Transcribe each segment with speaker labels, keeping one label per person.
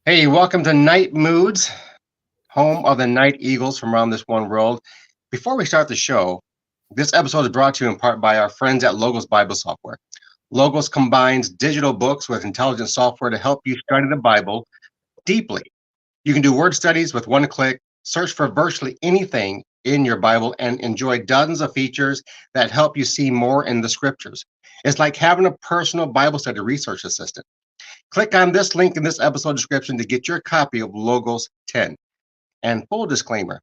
Speaker 1: Hey, welcome to Night Moods, home of the Night Eagles from around this one world. Before we start the show, this episode is brought to you in part by our friends at Logos Bible Software. Logos combines digital books with intelligent software to help you study the Bible deeply. You can do word studies with one click, search for virtually anything in your Bible, and enjoy dozens of features that help you see more in the scriptures. It's like having a personal Bible study research assistant. Click on this link in this episode description to get your copy of Logos 10. And full disclaimer,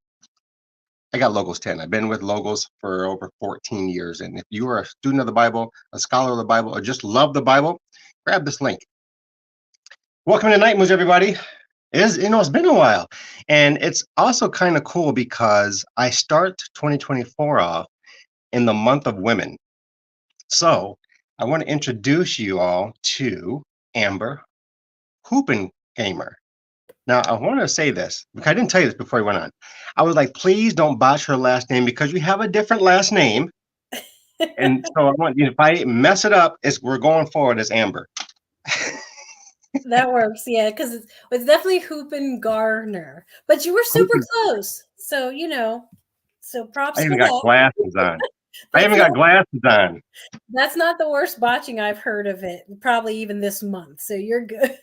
Speaker 1: I got Logos 10. I've been with Logos for over 14 years. And if you are a student of the Bible, a scholar of the Bible, or just love the Bible, grab this link. Welcome to Night Moves, everybody. It's been a while. And it's also kind of cool because I start 2024 off in the month of women. So I want to introduce you all to Amber Hoopengamer. Now, I want to say this because I didn't tell you this before we went on. I was like, please don't botch her last name because you have a different last name. And so I want you, if I mess it up, we're going forward as Amber.
Speaker 2: That works, yeah, because it's definitely Hoopin Garner. But you were super close. So
Speaker 1: I
Speaker 2: props
Speaker 1: even
Speaker 2: for
Speaker 1: got
Speaker 2: that.
Speaker 1: glasses on. I
Speaker 2: That's
Speaker 1: even
Speaker 2: not
Speaker 1: got glasses on.
Speaker 2: that's not the worst botching I've heard of it, probably even this month. So you're good.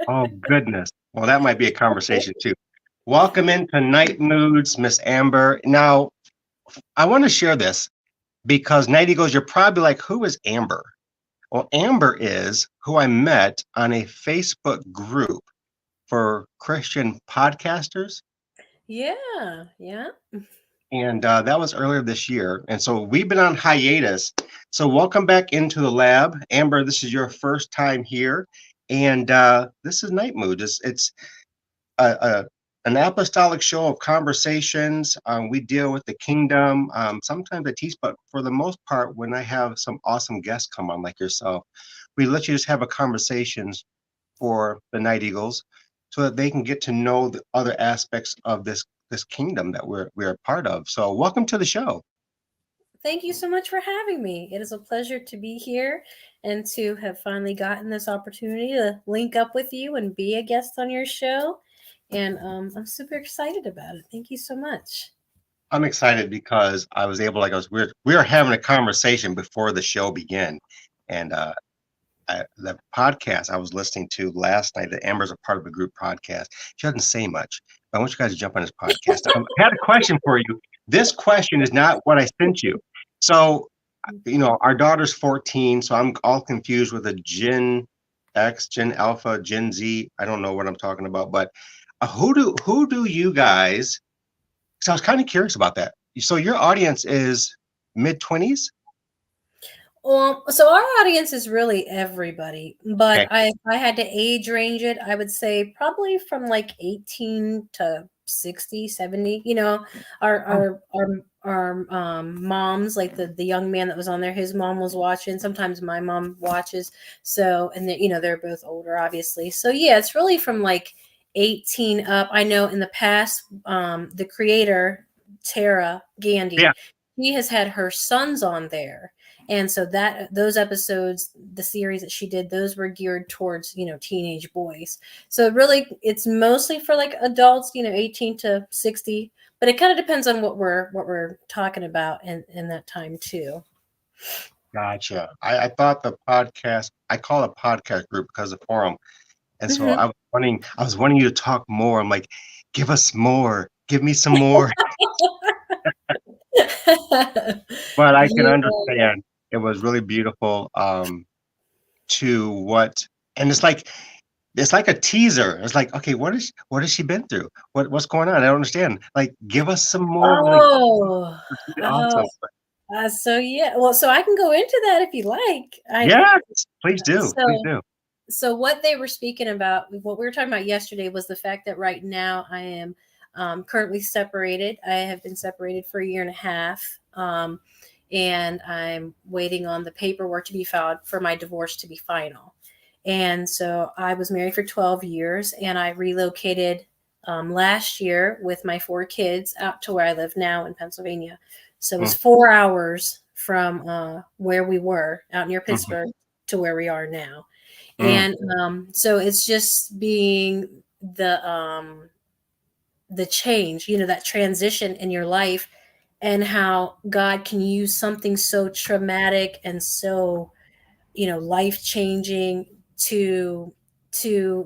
Speaker 1: Oh, goodness. Well, that might be a conversation too. Welcome into Night Moods, Miss Amber. Now, I want to share this because Night Eagles, you're probably like, who is Amber? Well, Amber is who I met on a Facebook group for Christian podcasters.
Speaker 2: Yeah, yeah.
Speaker 1: And that was earlier this year. And so we've been on hiatus. So welcome back into the lab. Amber, this is your first time here. And this is Night Mood. It's an apostolic show of conversations. We deal with the kingdom. Sometimes I teach, but for the most part, when I have some awesome guests come on like yourself, we let you just have a conversations for the Night Eagles so that they can get to know the other aspects of this kingdom that we're a part of. So welcome to the show.
Speaker 2: Thank you so much for having me. It is a pleasure to be here and to have finally gotten this opportunity to link up with you and be a guest on your show. And I'm super excited about it. Thank you so much.
Speaker 1: I'm excited because I was able, like I was, we were having a conversation before the show began, and the podcast I was listening to last night, that Amber's a part of a group podcast. She doesn't say much, but I want you guys to jump on this podcast. I had a question for you. This question is not what I sent you. So, our daughter's 14, so I'm all confused with a Gen X, Gen Alpha, Gen Z. I don't know what I'm talking about, but who do you guys? So I was kind of curious about that. So your audience is mid-20s?
Speaker 2: So our audience is really everybody, but
Speaker 1: Okay.
Speaker 2: I had to age range it, I would say probably from like 18 to 60, 70. Our
Speaker 1: Oh,
Speaker 2: our moms, like the young man that was on there, his mom was watching. Sometimes my mom watches. So, and they're both older, obviously. So yeah, it's really from like 18 up. I know in the past, the creator, Tara
Speaker 1: yeah.
Speaker 2: Gandy, he has had her sons on there, and so that those episodes, the series that she did, those were geared towards teenage boys. So it's mostly for like adults, 18 to 60, but it kind of depends on what we're talking about in that time too.
Speaker 1: Gotcha. I thought the podcast, I call it a podcast group because of forum. And so
Speaker 2: Hmm.
Speaker 1: I was wanting you to talk more. I'm like, give us more, give me some more. But I can
Speaker 2: Yeah.
Speaker 1: understand it was really beautiful to what, and it's like a teaser. It's like, okay, what has she been through? What's going on? I don't understand. Like, give us some more. Like,
Speaker 2: Oh,
Speaker 1: it's really
Speaker 2: oh,
Speaker 1: awesome.
Speaker 2: so yeah. Well, so I can go into that if you like. I
Speaker 1: Yes, please do.
Speaker 2: so
Speaker 1: Please do.
Speaker 2: so what they were speaking about, what we were talking about yesterday, was the fact that right now I am currently separated. I have been separated for a year and a half, and I'm waiting on the paperwork to be filed for my divorce to be final. And so I was married for 12 years, and I relocated last year with my four kids out to where I live now in Pennsylvania. So it was
Speaker 1: Mm,
Speaker 2: 4 hours from where we were out near
Speaker 1: mhm.
Speaker 2: Pittsburgh to where we are now.
Speaker 1: Mm.
Speaker 2: And so it's just being the change, that transition in your life, and how God can use something so traumatic and so, life changing to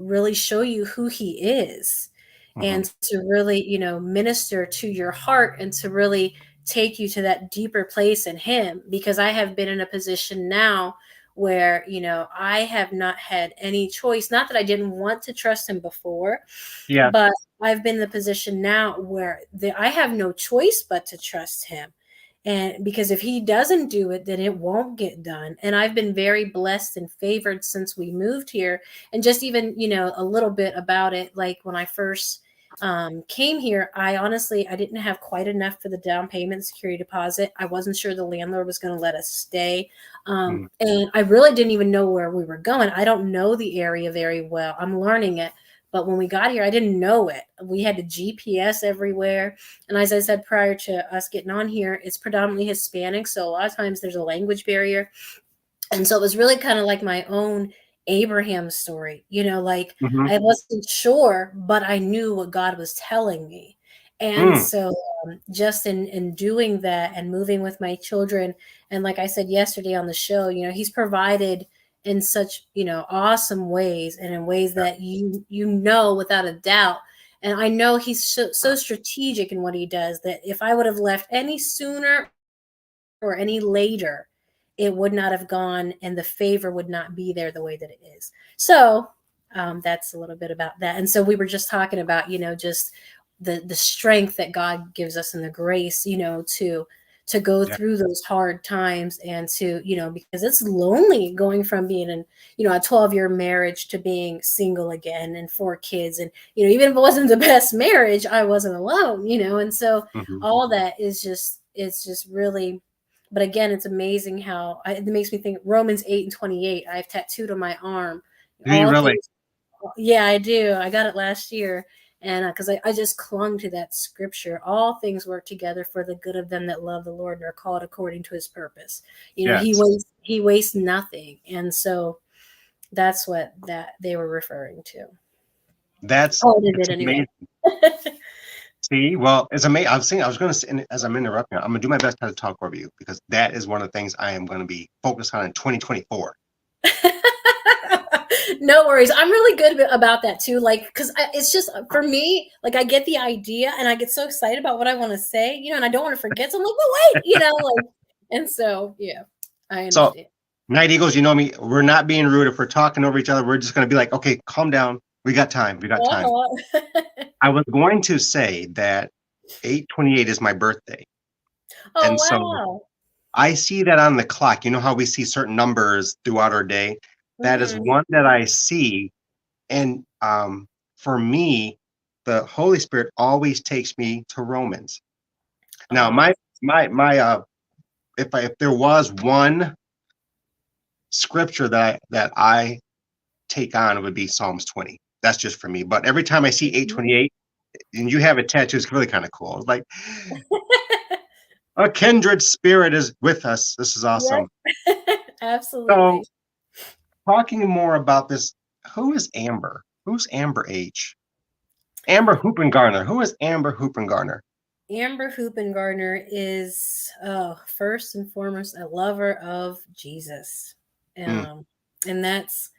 Speaker 2: really show you who he is,
Speaker 1: Mhm.
Speaker 2: and to really, minister to your heart, and to really take you to that deeper place in him. Because I have been in a position now where, I have not had any choice. Not that I didn't want to trust him before,
Speaker 1: Yeah.
Speaker 2: but I've been in the position now where I have no choice but to trust him. And because if he doesn't do it, then it won't get done. And I've been very blessed and favored since we moved here. And just even, a little bit about it, like when I first came here, I didn't have quite enough for the down payment security deposit. I wasn't sure the landlord was going to let us stay.
Speaker 1: Mm.
Speaker 2: And I really didn't even know where we were going. I don't know the area very well. I'm learning it. But when we got here, I didn't know it. We had the GPS everywhere. And as I said prior to us getting on here, it's predominantly Hispanic. So a lot of times there's a language barrier. And so it was really kind of like my own Abraham story, like
Speaker 1: Mhm.
Speaker 2: I wasn't sure, but I knew what God was telling me. And
Speaker 1: Mm.
Speaker 2: so just in doing that and moving with my children, and like I said yesterday on the show, he's provided in such, awesome ways, and in ways
Speaker 1: Yeah.
Speaker 2: that without a doubt. And I know he's so strategic in what he does, that if I would have left any sooner or any later, it would not have gone, and the favor would not be there the way that it is. So that's a little bit about that. And so we were just talking about, just the strength that God gives us, and the grace, to go
Speaker 1: Yeah.
Speaker 2: through those hard times, and to, because it's lonely going from being in, a 12-year marriage to being single again, and 4 kids. And, even if it wasn't the best marriage, I wasn't alone, and so
Speaker 1: Mhm.
Speaker 2: all that is just, it's just really. But again, it's amazing how it makes me think Romans 8:28. I have tattooed on my arm.
Speaker 1: Do you
Speaker 2: All
Speaker 1: really?
Speaker 2: things, yeah, I do. I got it last year. And because I just clung to that scripture, all things work together for the good of them that love the Lord and are called according to his purpose. He
Speaker 1: Yes.
Speaker 2: wastes nothing. And so that's what that they were referring to.
Speaker 1: That's
Speaker 2: Part of
Speaker 1: it's
Speaker 2: it anyway.
Speaker 1: amazing. See, well, it's amazing. I was going to say, and as I'm interrupting, I'm going to do my best not to talk over you, because that is one of the things I am going to be focused on in 2024.
Speaker 2: No worries. I'm really good about that too. Like, because it's just for me, like, I get the idea and I get so excited about what I want to say, and I don't want to forget. So I'm like, well, wait, like, and so, yeah, I
Speaker 1: So,
Speaker 2: understand.
Speaker 1: Night Eagles, you know me, we're not being rude. If we're talking over each other, we're just going to be like, okay, calm down. We got time. We got time.
Speaker 2: Uh-huh.
Speaker 1: I was going to say that 8/28 is my birthday.
Speaker 2: Oh,
Speaker 1: And so
Speaker 2: wow.
Speaker 1: I see that on the clock. You know how we see certain numbers throughout our day? That is
Speaker 2: Hmm.
Speaker 1: one that I see. And for me, the Holy Spirit always takes me to Romans. Now,
Speaker 2: Oh,
Speaker 1: if there was one scripture that I take on, it would be Psalms 20. That's just for me. But every time I see 8/28, and you have it tattooed, it's really kind of cool. It's like a kindred spirit is with us. This is
Speaker 2: yes,
Speaker 1: awesome. So,
Speaker 2: absolutely.
Speaker 1: talking more about this, who is Amber? Who's Amber H? Amber Hoopengarner. Who is Amber Hoopengarner?
Speaker 2: Amber Hoopengarner is, first and foremost, a lover of Jesus.
Speaker 1: Mm.
Speaker 2: Um, and that's,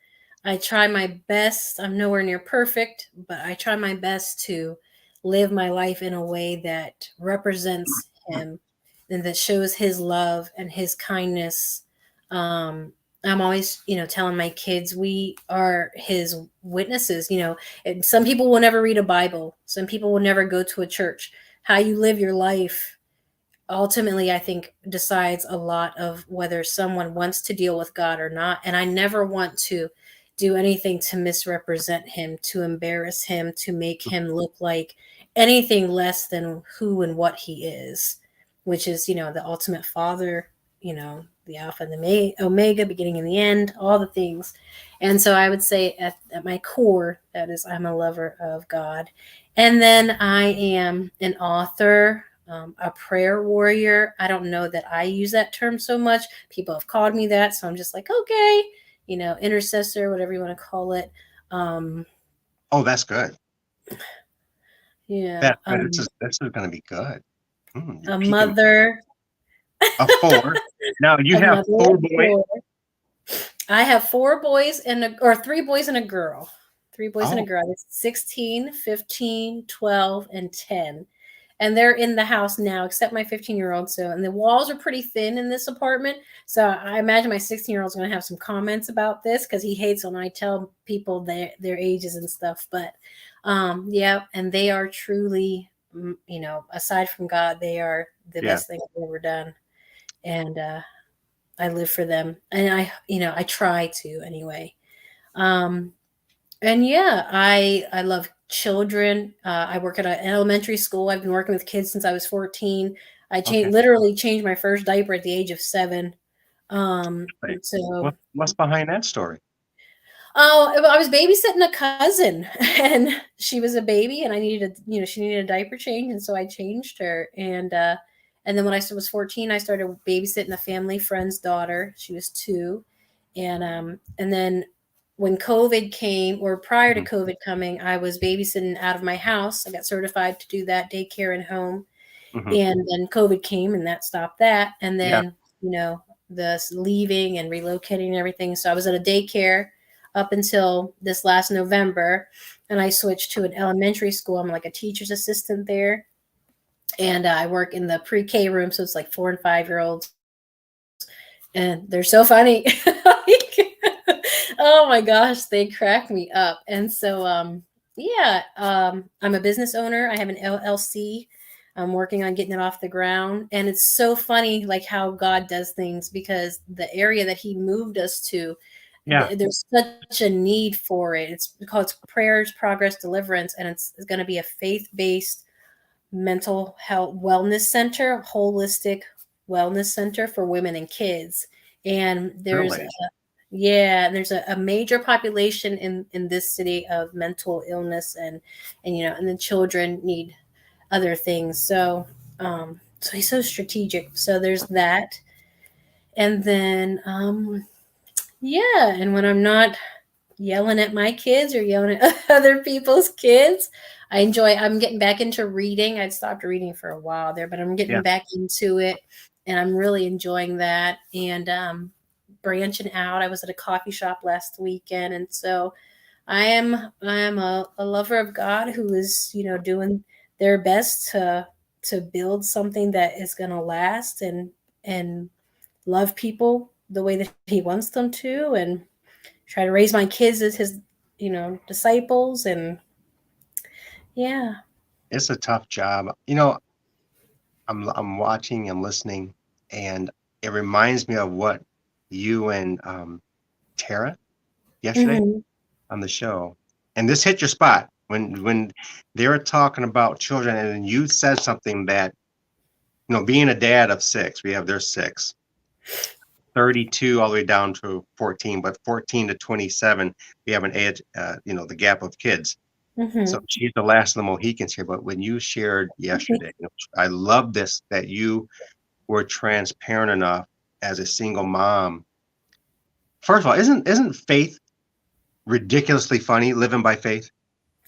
Speaker 2: I try my best. I'm nowhere near perfect, but I try my best to live my life in a way that represents him, and that shows his love and his kindness. I'm always, telling my kids we are his witnesses. And some people will never read a Bible. Some people will never go to a church. How you live your life ultimately, I think, decides a lot of whether someone wants to deal with God or not. And I never want to do anything to misrepresent him, to embarrass him, to make him look like anything less than who and what he is, which is, the ultimate father, the Alpha and the Omega, beginning and the end, all the things. And so I would say at my core, that is, I'm a lover of God. And then I am an author, a prayer warrior. I don't know that I use that term so much. People have called me that, so I'm just like, okay, intercessor, whatever you want to call it. Um,
Speaker 1: Oh, that's good.
Speaker 2: yeah,
Speaker 1: That this is going to be good. You're
Speaker 2: a
Speaker 1: peaking
Speaker 2: mother,
Speaker 1: a four. Now you
Speaker 2: a
Speaker 1: have
Speaker 2: mother
Speaker 1: four
Speaker 2: of
Speaker 1: boys.
Speaker 2: four. I have four boys or three boys and a girl. Three boys and a
Speaker 1: Oh,
Speaker 2: girl. It's 16, 15, 12, and 10. And they're in the house now, except my 15-year-old. So, and the walls are pretty thin in this apartment. So I imagine my 16-year-old is going to have some comments about this because he hates when I tell people their ages and stuff. But yeah, and they are truly, aside from God, they are the
Speaker 1: yeah.
Speaker 2: best thing I've ever done. And I live for them. And I try to anyway. Um, and yeah, I love children. I work at an elementary school. I've been working with kids since I was 14. I
Speaker 1: Okay.
Speaker 2: literally changed my first diaper at the age of 7. Um,
Speaker 1: Wait,
Speaker 2: so
Speaker 1: what's behind that story?
Speaker 2: oh, I was babysitting a cousin and she was a baby and I needed she needed a diaper change and so I changed her and then when I was 14 I started babysitting a family friend's daughter. She was 2 and then when COVID came or prior to
Speaker 1: Mhm,
Speaker 2: COVID coming, I was babysitting out of my house. I got certified to do that daycare and home.
Speaker 1: mhm.
Speaker 2: And then COVID came and that stopped that. And
Speaker 1: Yeah.
Speaker 2: then, the leaving and relocating and everything. So I was at a daycare up until this last November. And I switched to an elementary school. I'm like a teacher's assistant there. And I work in the pre-K room. So it's like 4 and 5-year-olds. And they're so funny. Oh my gosh, they crack me up. And so, yeah, I'm a business owner. I have an LLC. I'm working on getting it off the ground. And it's so funny, like how God does things because the area that He moved us to,
Speaker 1: Yeah.
Speaker 2: there's such a need for it. It's called Prayers, Progress, Deliverance, and it's going to be a faith based mental health wellness center, holistic wellness center for women and kids. And
Speaker 1: Really?
Speaker 2: there's a major population in this city of mental illness and the children need other things. So he's so strategic. So there's that. And then yeah, and when I'm not yelling at my kids or yelling at other people's kids. I'm getting back into reading. I'd stopped reading for a while there, but I'm getting
Speaker 1: Yeah.
Speaker 2: back into it and I'm really enjoying that and branching out. I was at a coffee shop last weekend and so I am a lover of God who is, doing their best to build something that is going to last and love people the way that he wants them to and try to raise my kids as his, disciples and yeah.
Speaker 1: It's a tough job. I'm watching, I'm listening, and it reminds me of what you and Tara yesterday
Speaker 2: Mhm.
Speaker 1: on the show. And this hit your spot when they were talking about children, and you said something that, being a dad of 6, we have their 6, 32 all the way down to 14, but 14 to 27, we have an age, the gap of kids. So
Speaker 2: Mhm.
Speaker 1: she's the last of the Mohicans here. But when you shared yesterday, I love this that you were transparent enough as a single mom. First of all, isn't faith ridiculously funny? Living by faith,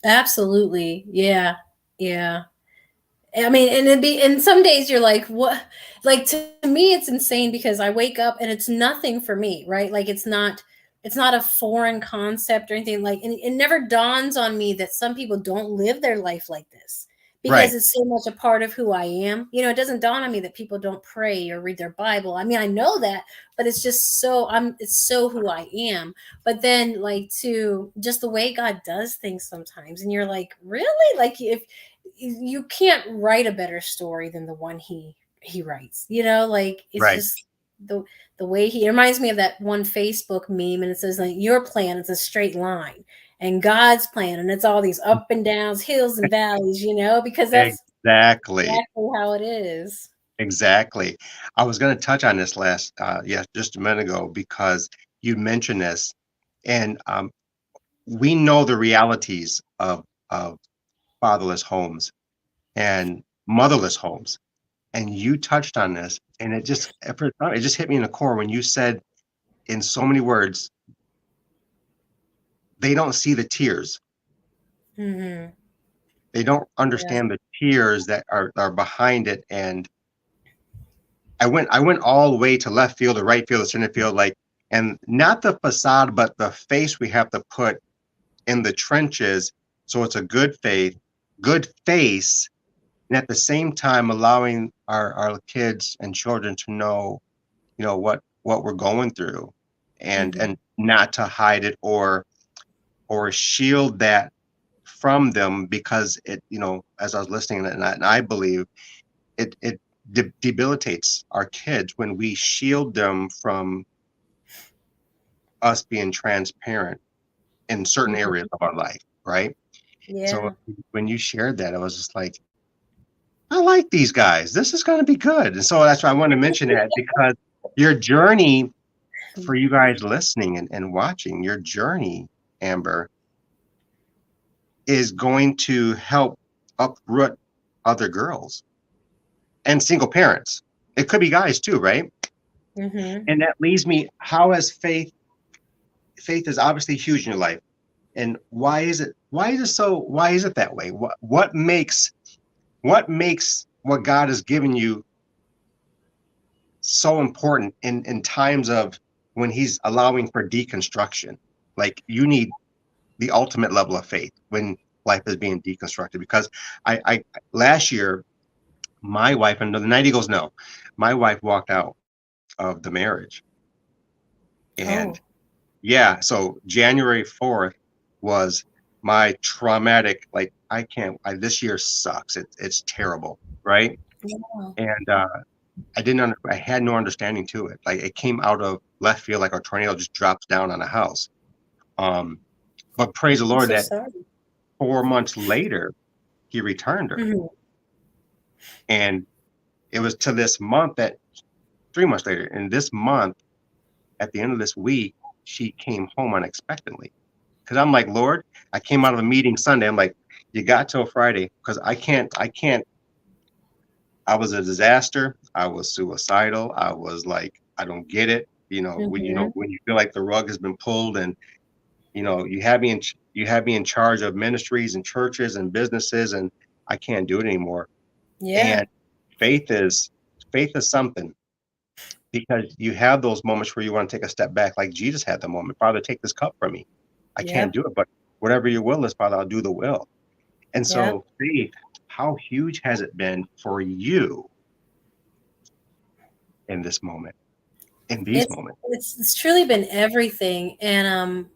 Speaker 2: Absolutely. Yeah. Yeah. I mean, and and some days you're like, what? Like to me, it's insane because I wake up and it's nothing for me, right? Like it's not a foreign concept or anything like, and it never dawns on me that some people don't live their life like this because
Speaker 1: right?
Speaker 2: it's so much a part of who I am. It doesn't dawn on me that people don't pray or read their Bible. I mean, I know that, but it's just it's so who I am. But then like to just the way God does things sometimes, and you're like, really? Like if you can't write a better story than the one he writes. Like it's
Speaker 1: Right.
Speaker 2: just the way he it reminds me of that one Facebook meme, and it says like your plan is a straight line, and God's plan, and it's all these up and downs, hills and valleys. Because that's
Speaker 1: Exactly.
Speaker 2: exactly how it is.
Speaker 1: Exactly. I was going to touch on this just a minute ago because you mentioned this, and we know the realities of fatherless homes and motherless homes, and you touched on this, and it just hit me in the core when you said in so many words, they don't see the tears.
Speaker 2: Mm-hmm.
Speaker 1: They don't
Speaker 2: Yeah.
Speaker 1: understand the tears that are behind it. And I went all the way to left field, to right field, to center field, like, and not the facade, but the face we have to put in the trenches. So it's a good face, and at the same time allowing our kids and children to know, what we're going through,
Speaker 2: Mm-hmm.
Speaker 1: and not to hide it or shield that from them, because as I was listening, and I believe it debilitates our kids when we shield them from us being transparent in certain
Speaker 2: Mm-hmm.
Speaker 1: areas of our life, right? So
Speaker 2: Yeah.
Speaker 1: when you shared that, I was just like, I like these guys. This is going to be good. And so that's why I want to mention that, because your journey, for you guys listening and watching, your journey, Amber, is going to help uproot other girls and single parents. It could be guys too, right?
Speaker 2: Mm-hmm.
Speaker 1: And that leads me, how has faith is obviously huge in your life. And why is it that way? What makes what God has given you so important in times of when he's allowing for deconstruction? Like, you need the ultimate level of faith when life is being deconstructed. Because I last year, my wife, and the night eagles know, my wife walked out of the marriage. And
Speaker 2: Oh.
Speaker 1: yeah, so January 4th was my traumatic, like, this year sucks. It's terrible, right?
Speaker 2: Yeah.
Speaker 1: And I had no understanding to it. Like, it came out of left field, like a tornado just drops down on a house. Um, but praise the
Speaker 2: I'm
Speaker 1: Lord
Speaker 2: so
Speaker 1: that
Speaker 2: sorry.
Speaker 1: 4 months later, he returned her.
Speaker 2: Mm-hmm.
Speaker 1: And it was to this month, that 3 months later, and this month, at the end of this week, she came home unexpectedly. Because I'm like, Lord, I came out of a meeting Sunday. I'm like, you got till Friday, because I can't. I was a disaster. I was suicidal. I was like, I don't get it.
Speaker 2: Mm-hmm.
Speaker 1: When you feel like the rug has been pulled, and you have me in charge of ministries and churches and businesses, and I can't do it anymore.
Speaker 2: Yeah.
Speaker 1: And faith is faith is something, because you have those moments where you want to take a step back, like Jesus had the moment. Father, take this cup from me. I can't
Speaker 2: Yep.
Speaker 1: do it, but whatever your will is, Father, I'll do the will. And
Speaker 2: Yep.
Speaker 1: so, faith, how huge has it been for you in this moment, in these
Speaker 2: It's
Speaker 1: moments?
Speaker 2: it's truly been everything. And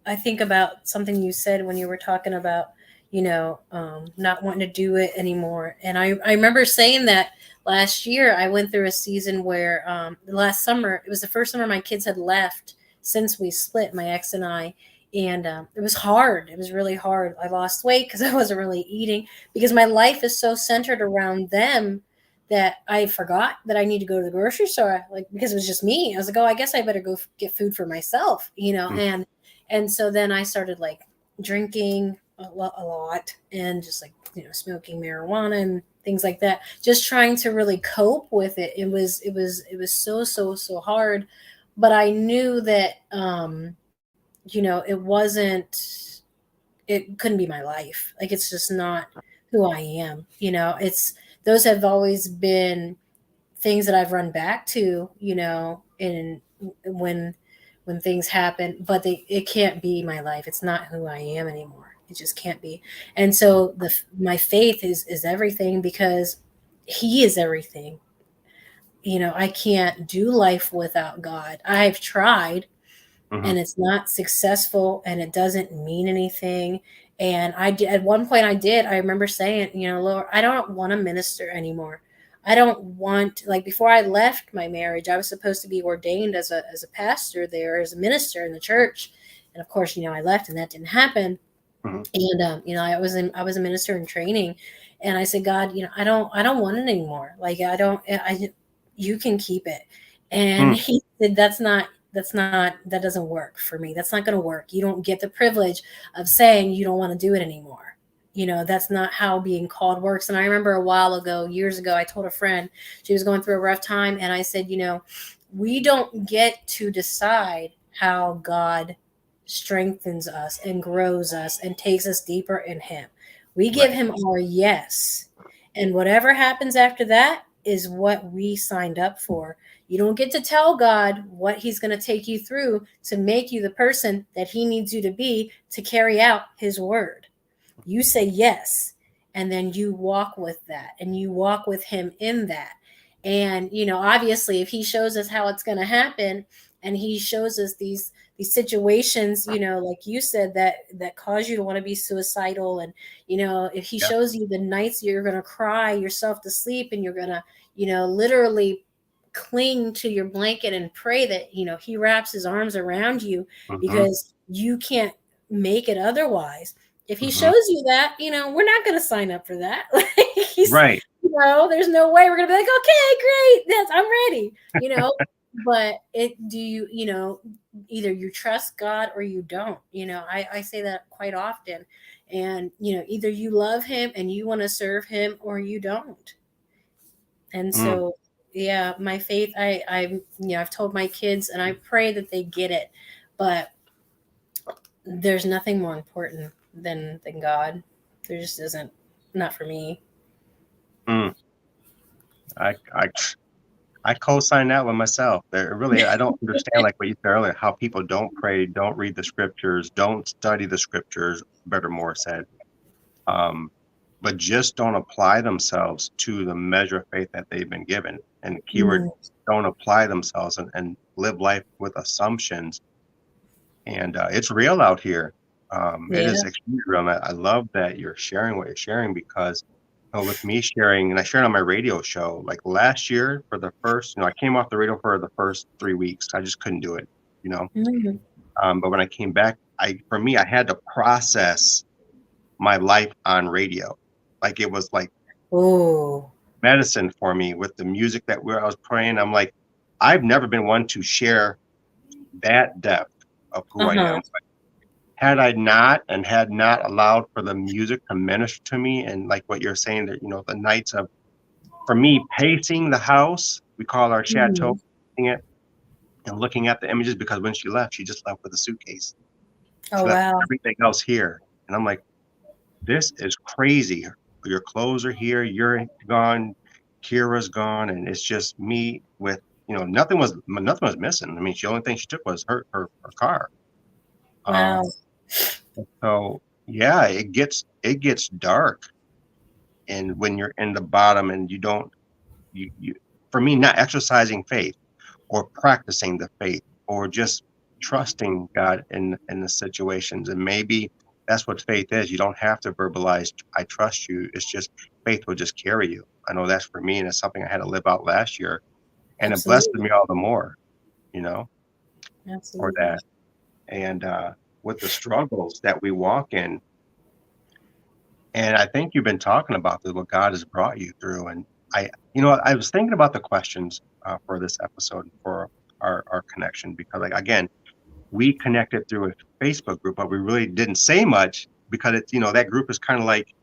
Speaker 2: I think about something you said when you were talking about, not wanting to do it anymore. And I remember saying that last year. I went through a season where last summer, it was the first summer my kids had left since we split, my ex and I. And it was hard. It was really hard. I lost weight because I wasn't really eating, because my life is so centered around them that I forgot that I need to go to the grocery store, like, because it was just me. I was like, oh, I guess I better go get food for myself,
Speaker 1: Mm,
Speaker 2: and so then I started like drinking a lot, and just like, smoking marijuana and things like that, just trying to really cope with it. It was so hard, but I knew that it couldn't be my life. Like, it's just not who I am. It's those have always been things that I've run back to, in when things happen, but it can't be my life. It's not who I am anymore. It just can't be. And so my faith is everything, because he is everything. I can't do life without God. I've tried,
Speaker 1: mhm,
Speaker 2: and it's not successful, and it doesn't mean anything. And at one point I remember saying, Lord, I don't want to minister anymore. I don't want, like, before I left my marriage, I was supposed to be ordained as a pastor there, as a minister in the church. And of course, I left, and that didn't happen.
Speaker 1: mhm,
Speaker 2: And I was a minister in training. And I said, God, I don't want it anymore. Like, I don't I you can keep it. And
Speaker 1: mm,
Speaker 2: he said, that doesn't work for me. That's not going to work. You don't get the privilege of saying you don't want to do it anymore. That's not how being called works. And I remember a while ago, years ago, I told a friend, she was going through a rough time, and I said, we don't get to decide how God strengthens us and grows us and takes us deeper in Him. We give
Speaker 1: Right.
Speaker 2: Him our yes. And whatever happens after that is what we signed up for. You don't get to tell God what He's going to take you through to make you the person that He needs you to be to carry out His word. You say yes, and then you walk with that and you walk with Him in that. And obviously if He shows us how it's going to happen, and He shows us these situations, like you said, that cause you to want to be suicidal, and if He
Speaker 1: Yeah.
Speaker 2: shows you the nights you're going to cry yourself to sleep, and you're going to literally cling to your blanket and pray that He wraps His arms around you,
Speaker 1: Mm-hmm.
Speaker 2: because you can't make it otherwise. If He
Speaker 1: Mm-hmm.
Speaker 2: shows you that, we're not going to sign up for that. Like, he's,
Speaker 1: Right.
Speaker 2: there's no way we're going to be like, okay, great, I'm ready. But do you, either you trust God or you don't. I say that quite often. And either you love Him and you want to serve Him, or you don't. And
Speaker 1: Mm.
Speaker 2: so, yeah, my faith, I've told my kids, and I pray that they get it. But there's nothing more important than God. There just isn't. Not for me.
Speaker 1: Mm. I co-sign that one myself. There really, I don't understand, like what you said earlier, how people don't pray, don't read the scriptures, don't study the scriptures, better more said, but just don't apply themselves to the measure of faith that they've been given. And the keyword,
Speaker 2: Mm,
Speaker 1: don't apply themselves and live life with assumptions. And it's real out here. It
Speaker 2: yeah.
Speaker 1: is extremely real. And I love that you're sharing what you're sharing, because with me sharing, and I shared on my radio show, like last year for the first, I came off the radio for the first 3 weeks. I just couldn't do it, you know.
Speaker 2: Mm.
Speaker 1: But when I came back, for me, I had to process my life on radio. Like it was like
Speaker 2: Oh.
Speaker 1: medicine for me with the music that I was playing. I'm like, I've never been one to share that depth of who I
Speaker 2: Uh-huh.
Speaker 1: am. Had I not, and had not allowed for the music to minister to me, and like what you're saying, that the nights of, for me, pacing the house, we call our chateau,
Speaker 2: Mm.
Speaker 1: pacing it and looking at the images, because when she left, she just left with a suitcase.
Speaker 2: Oh,
Speaker 1: She left
Speaker 2: wow.
Speaker 1: everything else here. And I'm like, this is crazy. Your clothes are here, you're gone, Kira's gone, and it's just me with, nothing was missing. I mean, the only thing she took was her car.
Speaker 2: Wow.
Speaker 1: Um, so yeah, it gets dark, and when you're in the bottom and you don't, you for me, not exercising faith or practicing the faith or just trusting God in the situations. And maybe that's what faith is. You don't have to verbalize, I trust you. It's just faith will just carry you. I know that's for me, and it's something I had to live out last year, and it blessed
Speaker 2: Absolutely.
Speaker 1: me all the more, you know, for
Speaker 2: Absolutely.
Speaker 1: that. And with the struggles that we walk in, and I think you've been talking about this, what God has brought you through. And I was thinking about the questions for this episode, for our connection, because, like, again, we connected through a Facebook group, but we really didn't say much, because it's, that group is kind of like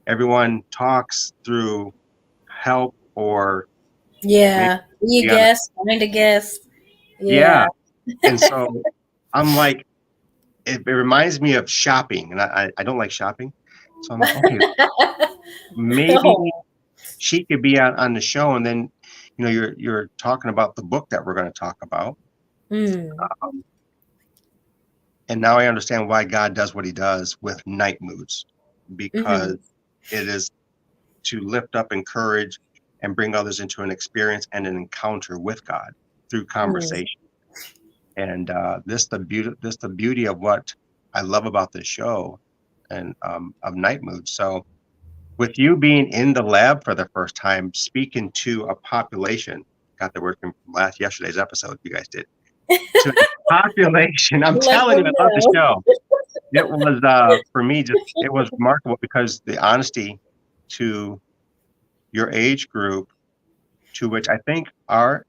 Speaker 1: everyone talks through help, or maybe
Speaker 2: Yeah. You
Speaker 1: on
Speaker 2: guess, find a guess.
Speaker 1: yeah.
Speaker 2: Yeah.
Speaker 1: And so I'm like, it reminds me of shopping, and I don't like shopping. So I'm like, okay, maybe
Speaker 2: Oh.
Speaker 1: she could be on the show, and then you're talking about the book that we're going to talk about.
Speaker 2: Mm.
Speaker 1: um, and now I understand why God does what he does with night moods, because
Speaker 2: Hmm.
Speaker 1: it is to lift up, encourage, and bring others into an experience and an encounter with God through
Speaker 2: Mm.
Speaker 1: conversation. And this the beauty of what I love about this show, and of night moods. So with you being in the lab for the first time, speaking to a population, got the word from yesterday's episode, you guys did, to a population. I'm
Speaker 2: Let
Speaker 1: telling you,
Speaker 2: them
Speaker 1: I love the
Speaker 2: know.
Speaker 1: show. It was, for me, it was remarkable, because the honesty to your age group, to which I think I'm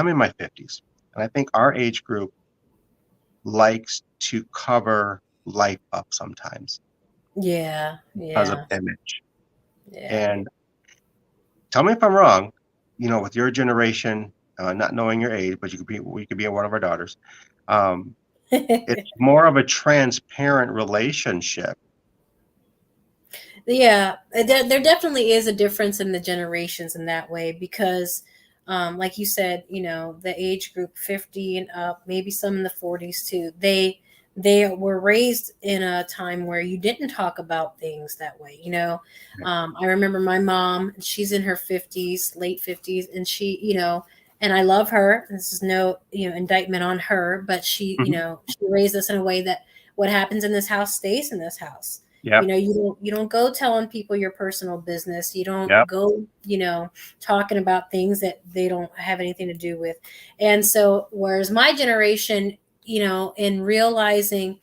Speaker 1: in my 50s, and I think our age group likes to cover life up sometimes
Speaker 2: Yeah.
Speaker 1: because of
Speaker 2: Yeah.
Speaker 1: image.
Speaker 2: Yeah.
Speaker 1: And tell me if I'm wrong, with your generation, not knowing your age, but you could be one of our daughters. Um, It's more of a transparent relationship.
Speaker 2: Yeah, there definitely is a difference in the generations in that way because, like you said, the age group 50 and up, maybe some in the 40s too. They were raised in a time where you didn't talk about things that way. I remember my mom. She's in her 50s, late 50s, and and I love her. This is no indictment on her, but
Speaker 1: Mhm.
Speaker 2: she raised us in a way that what happens in this house stays in this house.
Speaker 1: Yep.
Speaker 2: You don't go telling people your personal business. You don't
Speaker 1: Yep.
Speaker 2: go, talking about things that they don't have anything to do with. And so, whereas my generation, in realizing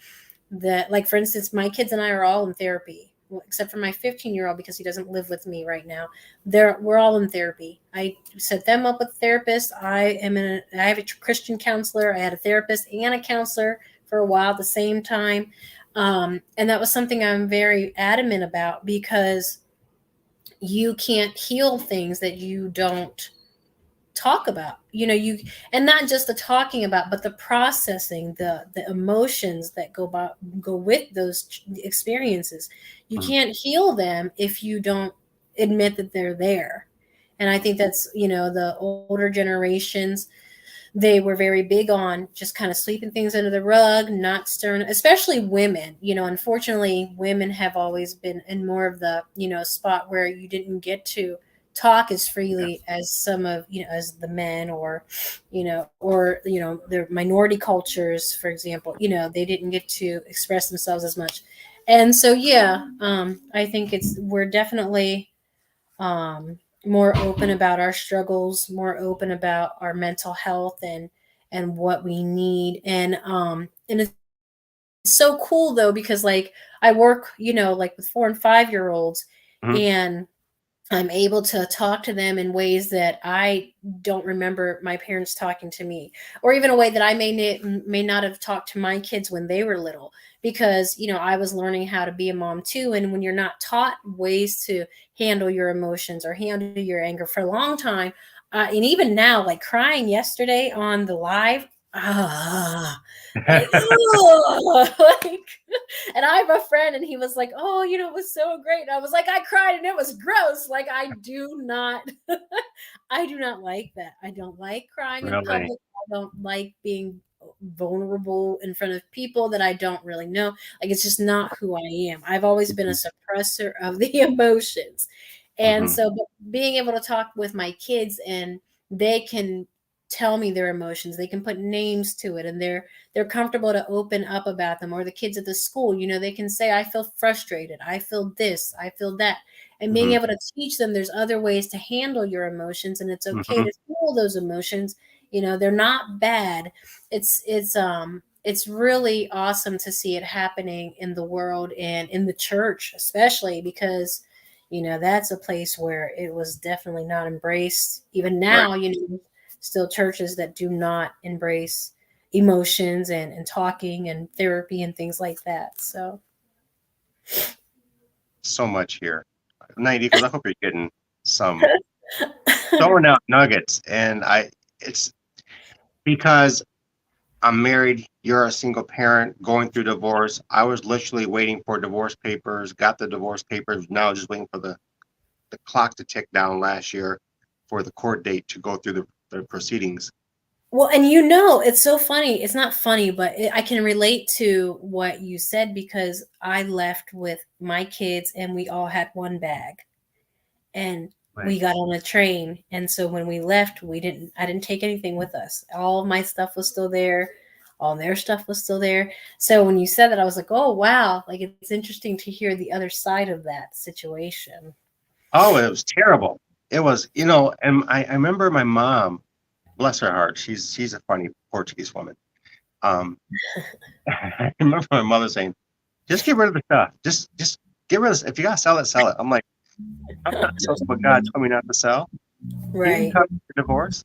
Speaker 2: that, like, for instance, my kids and I are all in therapy, well, except for my 15-year-old because he doesn't live with me right now. We're all in therapy. I set them up with therapists. I have a Christian counselor. I had a therapist and a counselor for a while at the same time. And that was something I'm very adamant about because you can't heal things that you don't talk about. And not just the talking about, but the processing, the emotions that go with those experiences. You
Speaker 1: Mhm.
Speaker 2: can't heal them if you don't admit that they're there. And I think that's, the older generations, they were very big on just kind of sweeping things under the rug, not stirring, especially women. Unfortunately, women have always been in more of the, spot where you didn't get to talk as
Speaker 1: Yeah.
Speaker 2: freely as some of, as the men, or their minority cultures, for example, they didn't get to express themselves as much. And so, yeah, I think we're definitely more open about our struggles, more open about our mental health and what we need. And it's so cool though because like I work, like with 4 and 5 year olds,
Speaker 1: Mhm.
Speaker 2: and I'm able to talk to them in ways that I don't remember my parents talking to me, or even a way that I may not have talked to my kids when they were little, because I was learning how to be a mom too. And when you're not taught ways to handle your emotions or handle your anger for a long time, and even now, like crying yesterday on the live, ah, like, like, and I have a friend, and he was like, "Oh, it was so great." And I was like, "I cried, and it was gross." Like, I do not, I do not like that. I don't like crying in
Speaker 1: Really.
Speaker 2: public. I don't like being vulnerable in front of people that I don't really know. Like, it's just not who I am. I've always been a
Speaker 1: Mhm.
Speaker 2: suppressor of the emotions, and
Speaker 1: Mhm.
Speaker 2: so but being able to talk with my kids, and they can tell me their emotions, they can put names to it, and they're comfortable to open up about them. Or the kids at the school, they can say, I feel frustrated, I feel this, I feel that. And being
Speaker 1: Mhm.
Speaker 2: able to teach them there's other ways to handle your emotions, and it's okay
Speaker 1: Mhm.
Speaker 2: to feel those emotions. They're not bad. It's really awesome to see it happening in the world and in the church, especially because that's a place where it was definitely not embraced. Even
Speaker 1: Right.
Speaker 2: now, still churches that do not embrace emotions and talking and therapy and things like that. So
Speaker 1: So much here. Night Eagles, I hope you're getting some throwing out nuggets. And it's because I'm married, you're a single parent going through divorce. I was literally waiting for divorce papers, got the divorce papers, now just waiting for the clock to tick down last year for the court date to go through the proceedings.
Speaker 2: well, and it's so funny. It's not funny, but I can relate to what you said because I left with my kids and we all had one bag. And
Speaker 1: Right.
Speaker 2: we got on a train, and so when we left, I didn't take anything with us. All of my stuff was still there, all their stuff was still there. So when you said that, I was like, oh wow, like it's interesting to hear the other side of that situation.
Speaker 1: Oh, it was terrible. It was, and I remember my mom, bless her heart, she's a funny Portuguese woman. Um, I remember my mother saying, "Just get rid of the stuff. Just get rid of this. If you gotta sell it, sell it." I'm like, I'm not selling what God told me not to sell. He didn't
Speaker 2: Right.
Speaker 1: tell me for divorce.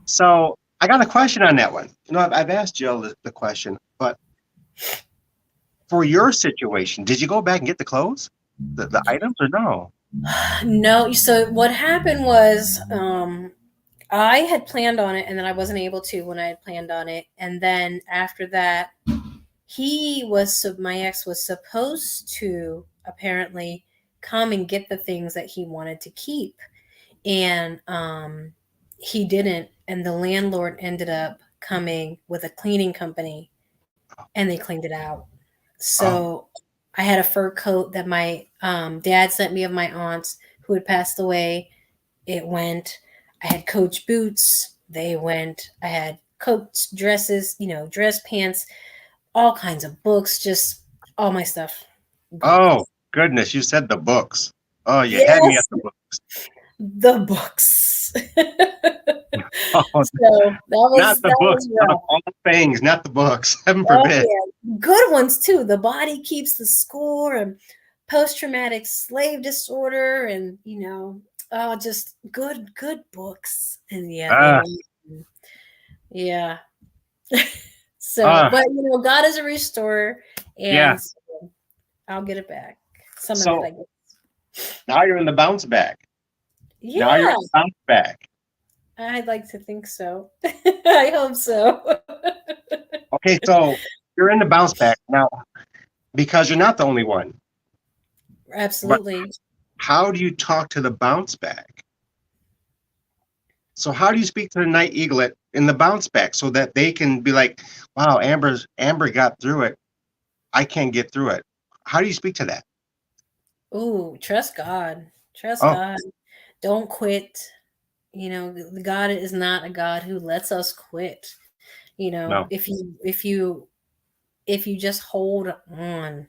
Speaker 1: So I got a question on that one. I've asked Jill the question, but for your situation, did you go back and get the clothes, the items, or no?
Speaker 2: No, so what happened was I had planned on it, and then I wasn't able to when I had planned on it. And then after that, my ex was supposed to apparently come and get the things that he wanted to keep, and he didn't. And the landlord ended up coming with a cleaning company, and they cleaned it out.
Speaker 1: Oh,
Speaker 2: So I had a fur coat that my dad sent me of my aunts who had passed away. It went. I had Coach boots. They went. I had coats, dresses, dress pants, all kinds of books, just all my stuff gone.
Speaker 1: oh goodness, you said the books. Oh, you had me at
Speaker 2: Yes,
Speaker 1: the books.
Speaker 2: the books.
Speaker 1: Oh,
Speaker 2: So
Speaker 1: not the
Speaker 2: that
Speaker 1: books,
Speaker 2: was
Speaker 1: of
Speaker 2: rough.
Speaker 1: all things, not the books. Heaven
Speaker 2: Oh
Speaker 1: forbid.
Speaker 2: yeah, good ones too. The Body Keeps the Score and Post Traumatic Slave Disorder, and oh, just good books. And yeah, they
Speaker 1: Ah,
Speaker 2: were. Yeah. So,
Speaker 1: ah,
Speaker 2: but God is a restorer,
Speaker 1: yeah.
Speaker 2: and so I'll get it back. Some of it,
Speaker 1: So
Speaker 2: I guess.
Speaker 1: now you're in the bounce back. Now you're in
Speaker 2: Yeah,
Speaker 1: the bounce back.
Speaker 2: I'd like to think so. I hope so.
Speaker 1: Okay, so you're in the bounce back now because you're not the only one. But
Speaker 2: Absolutely.
Speaker 1: how do you talk to the bounce back? So how do you speak to the night eaglet in the bounce back so that they can be like, wow, Amber got through it. I can't get through it. How do you speak to that?
Speaker 2: Ooh, trust God. Trust
Speaker 1: Oh,
Speaker 2: God. Don't quit. God is not a God who lets us quit.
Speaker 1: no.
Speaker 2: If you just hold on,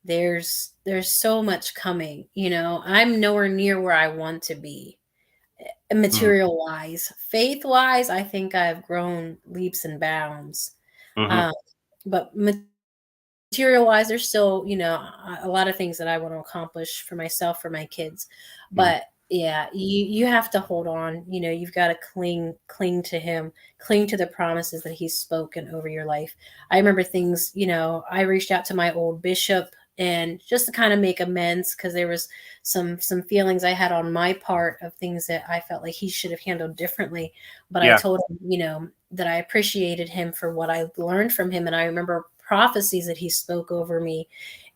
Speaker 2: there's so much coming. I'm nowhere near where I want to be,
Speaker 1: Mm,
Speaker 2: material wise. Faith wise, I think I've grown leaps and bounds.
Speaker 1: hmm
Speaker 2: Um, but material wise, there's still a lot of things that I want to accomplish for myself, for my kids.
Speaker 1: mm,
Speaker 2: But yeah, you have to hold on. You've got to cling to him, cling to the promises that he's spoken over your life. I remember things. I reached out to my old bishop, and just to kind of make amends, because there was some feelings I had on my part of things that I felt like he should have handled differently. But I
Speaker 1: yeah.
Speaker 2: told him, that I appreciated him for what I learned from him. And I remember prophecies that he spoke over me.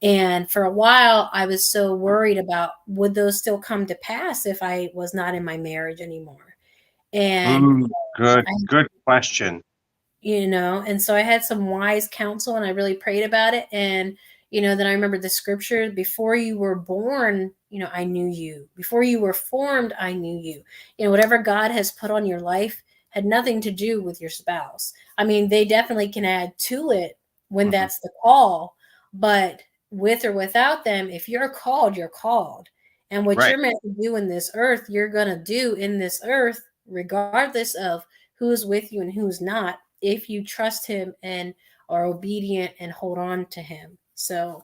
Speaker 2: And for a while, I was so worried about, would those still come to pass if I was not in my marriage anymore? And
Speaker 1: Good,
Speaker 2: I
Speaker 1: good question.
Speaker 2: and so I had some wise counsel, and I really prayed about it. And then I remember the scripture: before you were born, I knew you. Before you were formed, I knew you. Whatever God has put on your life had nothing to do with your spouse. I mean, they definitely can add to it when
Speaker 1: Hmm
Speaker 2: that's the call, but with or without them, if you're called, you're called. And what
Speaker 1: Right.
Speaker 2: you're meant to do in this earth, you're going to do in this earth, regardless of who's with you and who's not, if you trust him and are obedient and hold on to him. So,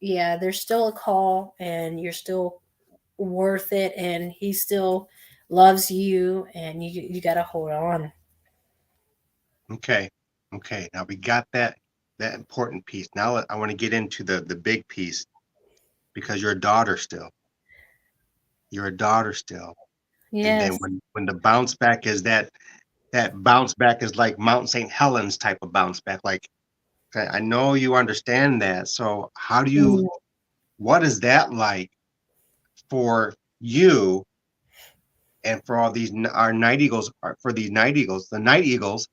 Speaker 2: yeah, there's still a call, and you're still worth it, and he still loves you, and you got to hold on.
Speaker 1: Okay. Okay. Now we got that important piece. Now I want to get into the big piece because you're a daughter still. You're a daughter still. And then
Speaker 2: Yes.
Speaker 1: when the bounce back is that bounce back is like Mount St. Helens type of bounce back. Like I know you understand that. So
Speaker 2: Mm.
Speaker 1: what is that like for you and for all these our night eagles for these night eagles? The night eagles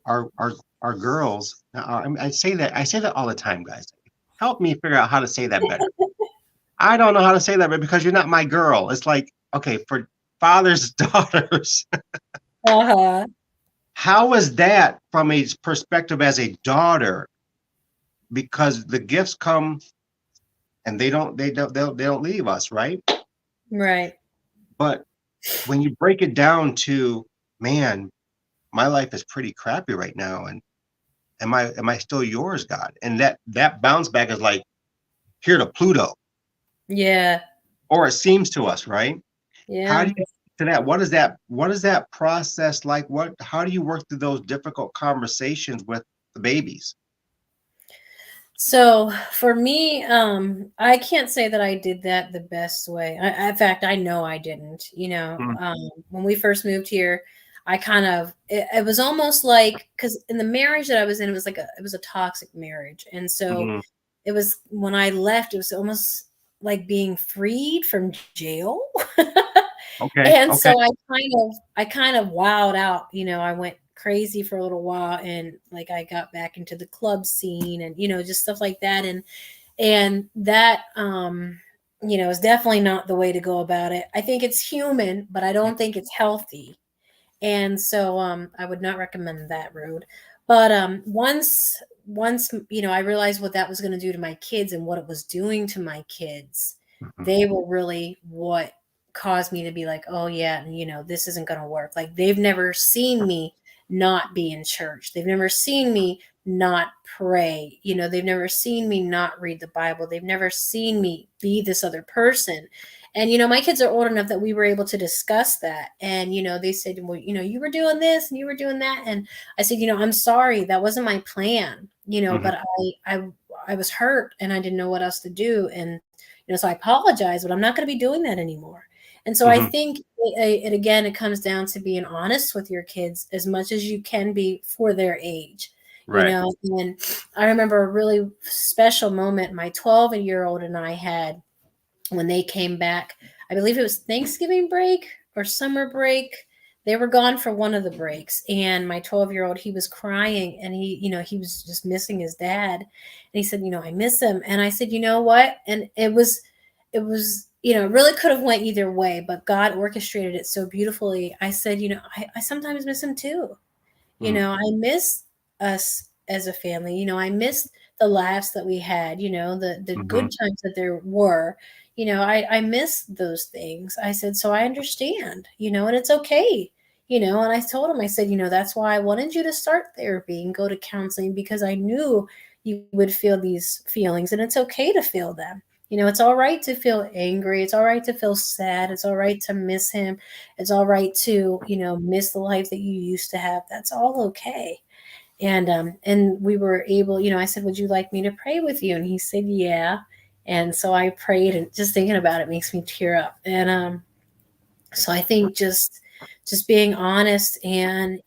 Speaker 1: are girls. I say that all the time, guys. Help me figure out how to say that better. I don't know how to say that, but because you're not my girl, it's like okay for fathers, daughters.
Speaker 2: Uh-huh.
Speaker 1: How is that from a perspective as a daughter? Because the gifts come and they don't leave us, right?
Speaker 2: Right.
Speaker 1: But when you break it down to man, my life is pretty crappy right now, and am I still yours, God? And that bounce back is like here to Pluto,
Speaker 2: Yeah.
Speaker 1: or it seems to us, right? How do
Speaker 2: Yeah.
Speaker 1: you to that? What is that process like? How do you work through those difficult conversations with the babies?
Speaker 2: So for me, I can't say that I did that the best way. In fact, I know I didn't.
Speaker 1: Mm,
Speaker 2: When we first moved here, I kind of it was almost like because in the marriage that I was in, it was a toxic marriage, and so
Speaker 1: mhm.
Speaker 2: it was when I left, it was almost like being freed from jail.
Speaker 1: Okay,
Speaker 2: And
Speaker 1: okay.
Speaker 2: so I kind of wowed out, I went crazy for a little while and like I got back into the club scene and just stuff like that and that is definitely not the way to go about it. I think it's human, but I don't think it's healthy. And so I would not recommend that road. But once I realized what that was going to do to my kids and what it was doing to my kids,
Speaker 1: Mhm,
Speaker 2: they were really what caused me to be like, oh yeah, this isn't going to work. Like they've never seen me not be in church. They've never seen me not pray. They've never seen me not read the Bible. They've never seen me be this other person. And my kids are old enough that we were able to discuss that. And they said, well, you were doing this and you were doing that. And I said, I'm sorry, that wasn't my plan.
Speaker 1: mhm,
Speaker 2: But I was hurt and I didn't know what else to do. And so I apologize, but I'm not going to be doing that anymore. And so I
Speaker 1: mhm.
Speaker 2: think it again, it comes down to being honest with your kids as much as you can be for their age.
Speaker 1: Right.
Speaker 2: And I remember a really special moment my 12-year-old and I had when they came back. I believe it was Thanksgiving break or summer break. They were gone for one of the breaks, and my 12-year-old, he was crying, and he was just missing his dad, and he said, I miss him, and I said, you know what, and it was it really could have went either way, but God orchestrated it so beautifully. I said, I sometimes miss him too.
Speaker 1: Mhm,
Speaker 2: I miss us as a family. I miss the laughs that we had, the
Speaker 1: mhm,
Speaker 2: good times that there were. I miss those things. I said, so I understand, and it's okay. And I told him, I said, that's why I wanted you to start therapy and go to counseling because I knew you would feel these feelings and it's okay to feel them. It's all right to feel angry. It's all right to feel sad. It's all right to miss him. It's all right to, miss the life that you used to have. That's all okay. And we were able, I said, would you like me to pray with you? And he said, yeah. And so I prayed, and just thinking about it makes me tear up. And so I think just being honest and,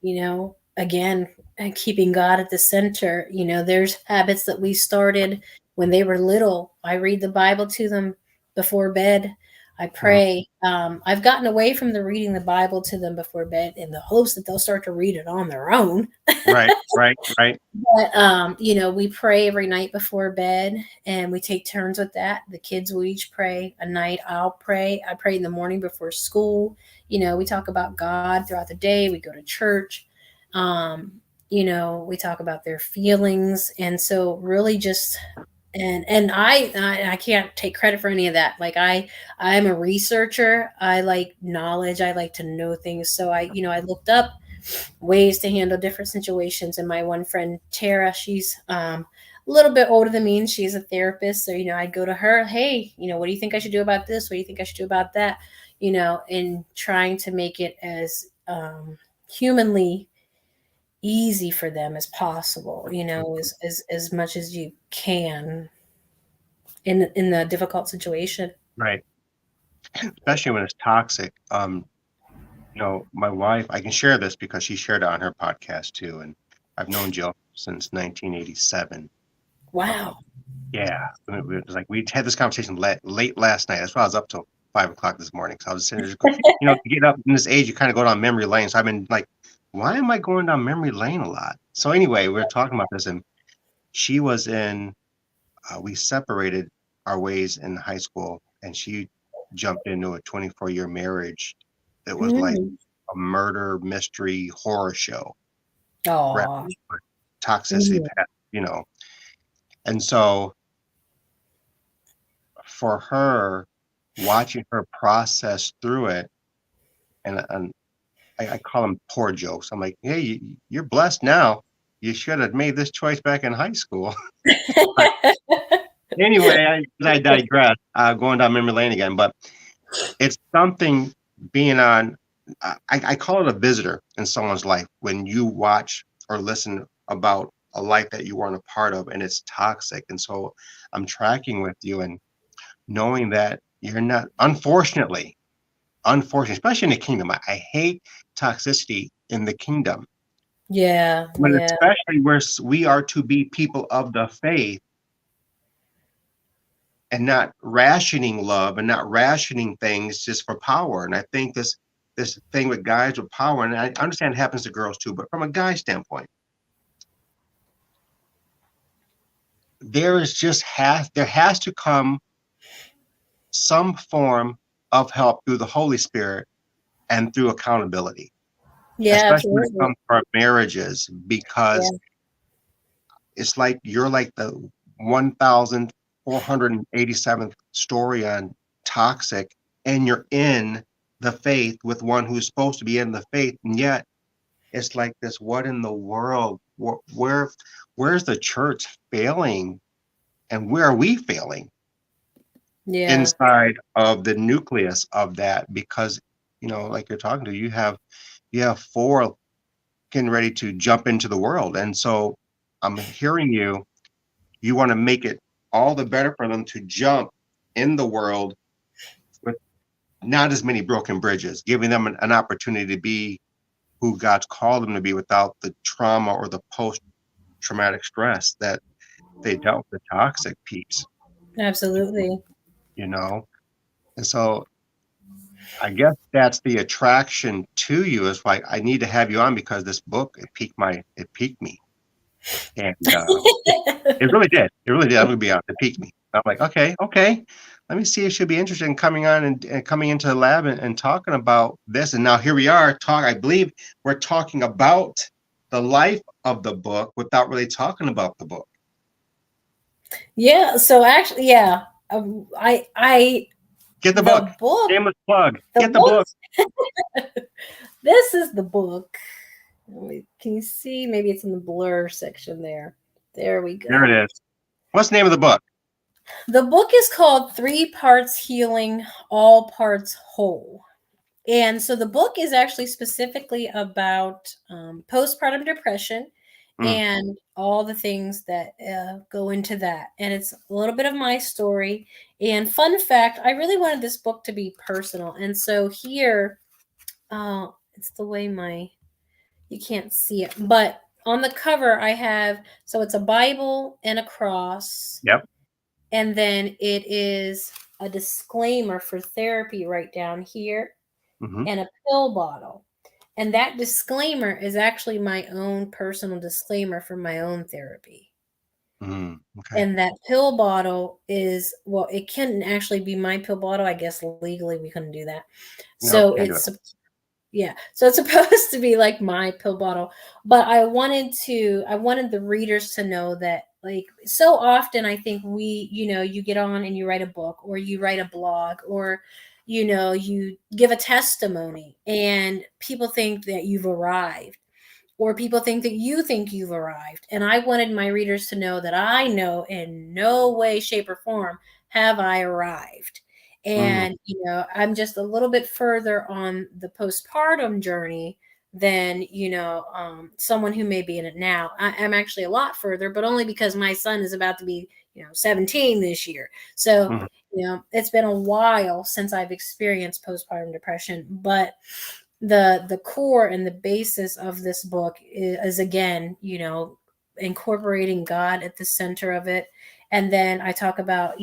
Speaker 2: again, and keeping God at the center. There's habits that we started when they were little. I read the Bible to them before bed. I
Speaker 1: mhm.
Speaker 2: pray. I've gotten away from the reading the Bible to them before bed in the hopes that they'll start to read it on their own.
Speaker 1: Right, right, right.
Speaker 2: But we pray every night before bed and we take turns with that. The kids will each pray a night. I'll pray. I pray in the morning before school. We talk about God throughout the day. We go to church. We talk about their feelings. And so really just and I can't take credit for any of that. Like I'm a researcher. I like knowledge. I like to know things. So I looked up ways to handle different situations. And my one friend Tara, she's a little bit older than me, and she's a therapist. So I'd go to her, hey, what do you think I should do about this? What do you think I should do about that? And trying to make it as humanly easy for them as possible. As much as you can in the difficult situation.
Speaker 1: Right. Especially when it's toxic. My wife, I can share this because she shared it on her podcast too, and I've known Jill since 1987. Um,
Speaker 2: Wow.
Speaker 1: yeah, it was like we had this conversation late last night. That's why I was up till 5 o'clock this morning. So I was sitting there, to get up in this age, you kind of go down memory lane. So I've been like, why am I going down memory lane a lot? So anyway, we were talking about this, and she was we separated our ways in high school, and she jumped into a 24-year marriage that was like
Speaker 2: Mm.
Speaker 1: a murder mystery horror show wrapped
Speaker 2: Aw.
Speaker 1: with toxicity,
Speaker 2: Mm.
Speaker 1: you know. And so for her, watching her process through it, and I call them poor jokes. I'm like, hey, you're blessed now. You should have made this choice back in high school. But anyway, I digress. Going down memory lane again, but it's something being on. I call it a visitor in someone's life when you watch or listen about a life that you weren't a part of, and it's toxic. And so I'm tracking with you and knowing that you're not, unfortunately, especially in the kingdom. I hate toxicity in the kingdom,
Speaker 2: Yeah,
Speaker 1: but
Speaker 2: yeah,
Speaker 1: especially where we are to be people of the faith and not rationing love and not rationing things just for power. And I think this thing with guys with power, and I understand it happens to girls too, but from a guy standpoint, there has to come some form of help through the Holy Spirit and through accountability,
Speaker 2: yeah,
Speaker 1: especially when it
Speaker 2: absolutely.
Speaker 1: comes to our marriages, because
Speaker 2: Yeah,
Speaker 1: it's like you're like the 1,487th story on toxic, and you're in the faith with one who's supposed to be in the faith, and yet it's like this. What in the world? Where's the church failing, and where are we failing
Speaker 2: yeah,
Speaker 1: inside of the nucleus of that? Because like you're talking to, you have four getting ready to jump into the world, and so I'm hearing you. You want to make it all the better for them to jump in the world with not as many broken bridges, giving them an opportunity to be who God's called them to be without the trauma or the post-traumatic stress that they dealt with the toxic piece,
Speaker 2: absolutely.
Speaker 1: you know? And so I guess that's the attraction to you, is like, I need to have you on because this book, it piqued me. And it really did. It really did. I'm gonna be honest. It piqued me. I'm like, okay. Let me see if she'll be interested in coming on and coming into the lab and talking about this. And now here we are. I believe we're talking about the life of the book without really talking about the book.
Speaker 2: Yeah, so actually, yeah, I
Speaker 1: Get the book.
Speaker 2: the book,
Speaker 1: Shameless plug.
Speaker 2: the
Speaker 1: Get the book.
Speaker 2: book. This is the book. Can you see? Maybe it's in the blur section there. There we
Speaker 1: There
Speaker 2: go.
Speaker 1: it is. What's the name of the book?
Speaker 2: The book is called Three Parts Healing, All Parts Whole. And so the book is actually specifically about postpartum depression
Speaker 1: Mm,
Speaker 2: and all the things that go into that. And it's a little bit of my story. And fun fact, I really wanted this book to be personal. And so here, it's the way you can't see it, but on the cover I have, so it's a Bible and a cross,
Speaker 1: yep.
Speaker 2: and then it is a disclaimer for therapy right down here,
Speaker 1: Hmm.
Speaker 2: and a pill bottle. And that disclaimer is actually my own personal disclaimer for my own therapy.
Speaker 1: Okay.
Speaker 2: And that pill bottle is, well, it can actually be my pill bottle. I guess legally we couldn't do that.
Speaker 1: No,
Speaker 2: So
Speaker 1: can't do it.
Speaker 2: yeah. So it's supposed to be like my pill bottle. But I wanted the readers to know that, like, so often I think you get on and you write a book or you write a blog or, you give a testimony and people think that you've arrived, or people think you've arrived. And I wanted my readers to know that I know in no way, shape, or form have I arrived.
Speaker 1: Mm,
Speaker 2: And, I'm just a little bit further on the postpartum journey than, someone who may be in it now. I'm actually a lot further, but only because my son is about to be, 17 this year. So,
Speaker 1: mm,
Speaker 2: it's been a while since I've experienced postpartum depression, but the core and the basis of this book is again, incorporating God at the center of it. And then I talk about,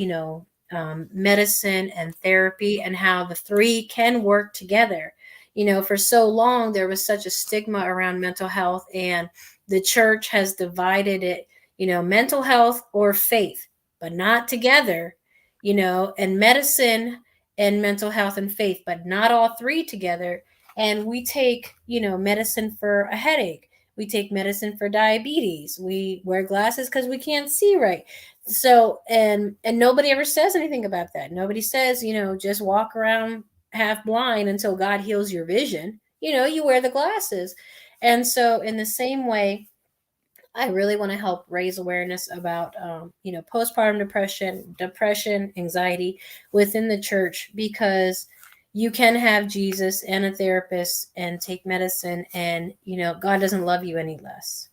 Speaker 2: medicine and therapy and how the three can work together. For so long there was such a stigma around mental health, and the church has divided it, mental health or faith, but not together, and medicine and mental health and faith, but not all three together. And we take, medicine for a headache, we take medicine for diabetes, we wear glasses because we can't see right. So and nobody ever says anything about that. Nobody says, just walk around half blind until God heals your vision. You wear the glasses. And so in the same way, I really want to help raise awareness about, postpartum depression, anxiety within the church, because you can have Jesus and a therapist and take medicine, and God doesn't love you any less.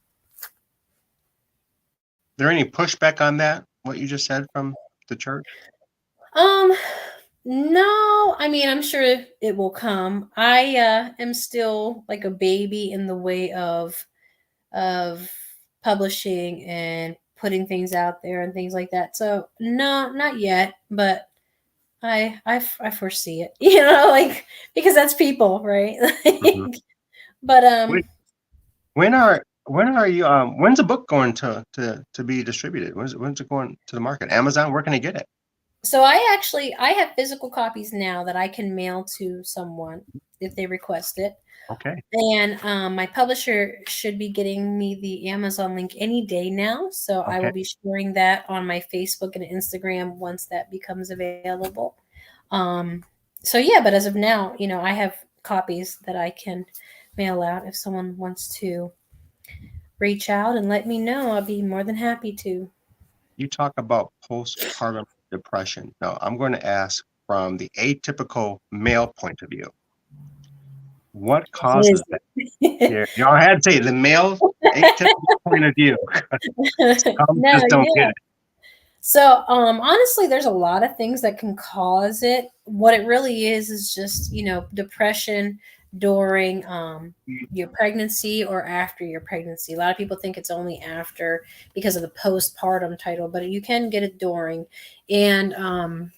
Speaker 1: there any pushback on that? What you just said from the church?
Speaker 2: Um, no, I mean, I'm sure it will come. I am still like a baby in the way of publishing and putting things out there and things like that. So no, not yet, but I foresee it, like because that's people, right?
Speaker 1: Mhm.
Speaker 2: But
Speaker 1: When are you when's the book going to be distributed? When's it going to the market? Amazon, where can I get it?
Speaker 2: so I have physical copies now that I can mail to someone if they request it.
Speaker 1: Okay.
Speaker 2: And my publisher should be getting me the Amazon link any day now. So I
Speaker 1: Okay.
Speaker 2: will be sharing that on my Facebook and Instagram once that becomes available. Um, so yeah, but as of now, I have copies that I can mail out if someone wants to reach out and let me know. I'll be more than happy to.
Speaker 1: You talk about postpartum depression. Now, I'm going to ask from the atypical male point of view. What
Speaker 2: What
Speaker 1: causes
Speaker 2: is
Speaker 1: that?
Speaker 2: it?
Speaker 1: Here, I had to say the male atypical point of view. Some
Speaker 2: No,
Speaker 1: just don't get
Speaker 2: yeah.
Speaker 1: it.
Speaker 2: So, honestly, there's a lot of things that can cause it. What it really is just, depression during your pregnancy or after your pregnancy. A lot of people think it's only after because of the postpartum title, but you can get it during. And,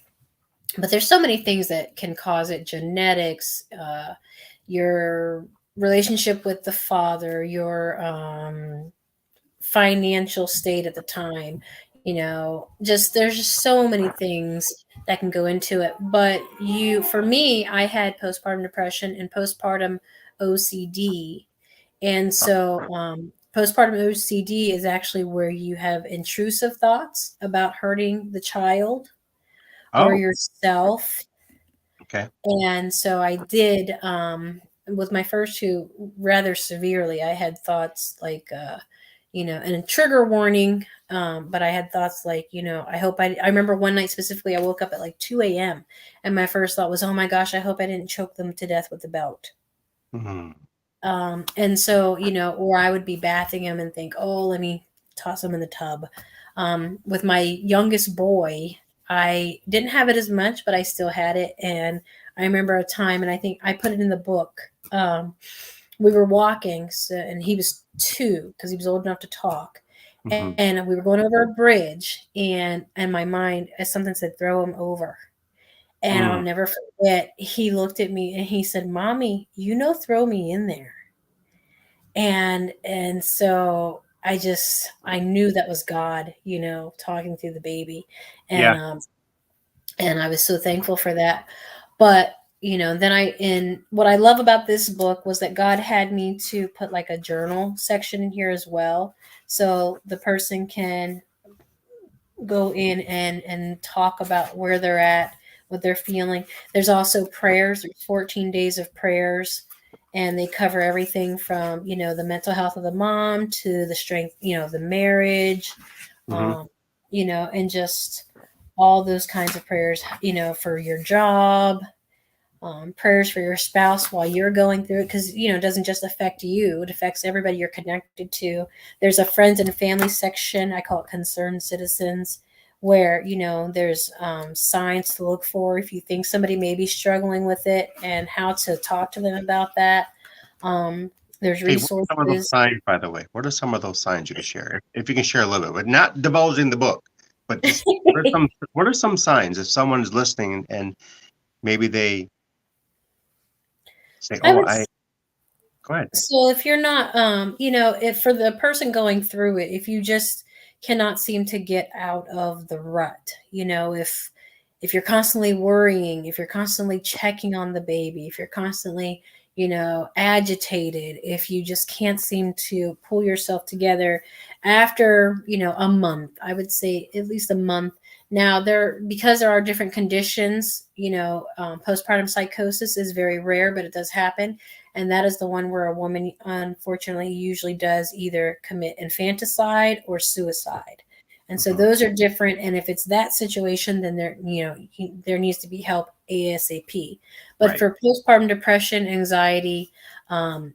Speaker 2: but there's so many things that can cause it: genetics, your relationship with the father, your financial state at the time, just there's just so many things that can go into it. But for me, I had postpartum depression and postpartum OCD. And so postpartum OCD is actually where you have intrusive thoughts about hurting the child or
Speaker 1: Oh,
Speaker 2: yourself.
Speaker 1: okay.
Speaker 2: And so I did, with my first two, rather severely. I had thoughts like, and a trigger warning. But I had thoughts like, I remember one night specifically, I woke up at like 2 a.m. and my first thought was, oh my gosh, I hope I didn't choke them to death with the belt.
Speaker 1: Mhm.
Speaker 2: And so, or I would be bathing him and think, oh, let me toss him in the tub. With my youngest boy, I didn't have it as much, but I still had it. And I remember a time, and I think I put it in the book. We were walking, and he was 2 because he was old enough to talk.
Speaker 1: Mhm.
Speaker 2: And we were going over a bridge, and in my mind, something said, throw him over. And I'll
Speaker 1: Mm.
Speaker 2: never forget, he looked at me and he said, Mommy, throw me in there. And so I knew that was God, talking through the baby.
Speaker 1: Yeah.
Speaker 2: And I was so thankful for that. But then in what I love about this book was that God had me to put like a journal section in here as well, so the person can go in and talk about where they're at, what they're feeling. There's also prayers. There's 14 days of prayers, and they cover everything from the mental health of the mom to the strength, of the marriage,
Speaker 1: Mhm.
Speaker 2: um, and just all those kinds of prayers, for your job, prayers for your spouse while you're going through it, because it doesn't just affect you, it affects everybody you're connected to. There's a friends and family section, I call it concerned citizens, where there's signs to look for if you think somebody may be struggling with it and how to talk to them about that. There's
Speaker 1: Hey, what are some of those
Speaker 2: resources.
Speaker 1: signs, by the way? What are some of those signs you can share? If you can share a little bit, but not divulging the book, but just what are some signs if someone is listening and maybe they say,
Speaker 2: I
Speaker 1: "Oh,
Speaker 2: would
Speaker 1: I go ahead."
Speaker 2: So if you're not, if for the person going through it, if you just cannot seem to get out of the rut, if you're constantly worrying, if you're constantly checking on the baby, if you're constantly, agitated, if you just can't seem to pull yourself together after, a month, I would say at least a month. Now because there are different conditions, postpartum psychosis is very rare, but it does happen, and that is the one where a woman unfortunately usually does either commit infanticide or suicide. And so
Speaker 1: Mhm.
Speaker 2: those are different, and if it's that situation, then there needs to be help ASAP. But
Speaker 1: Right.
Speaker 2: for postpartum depression, anxiety, um,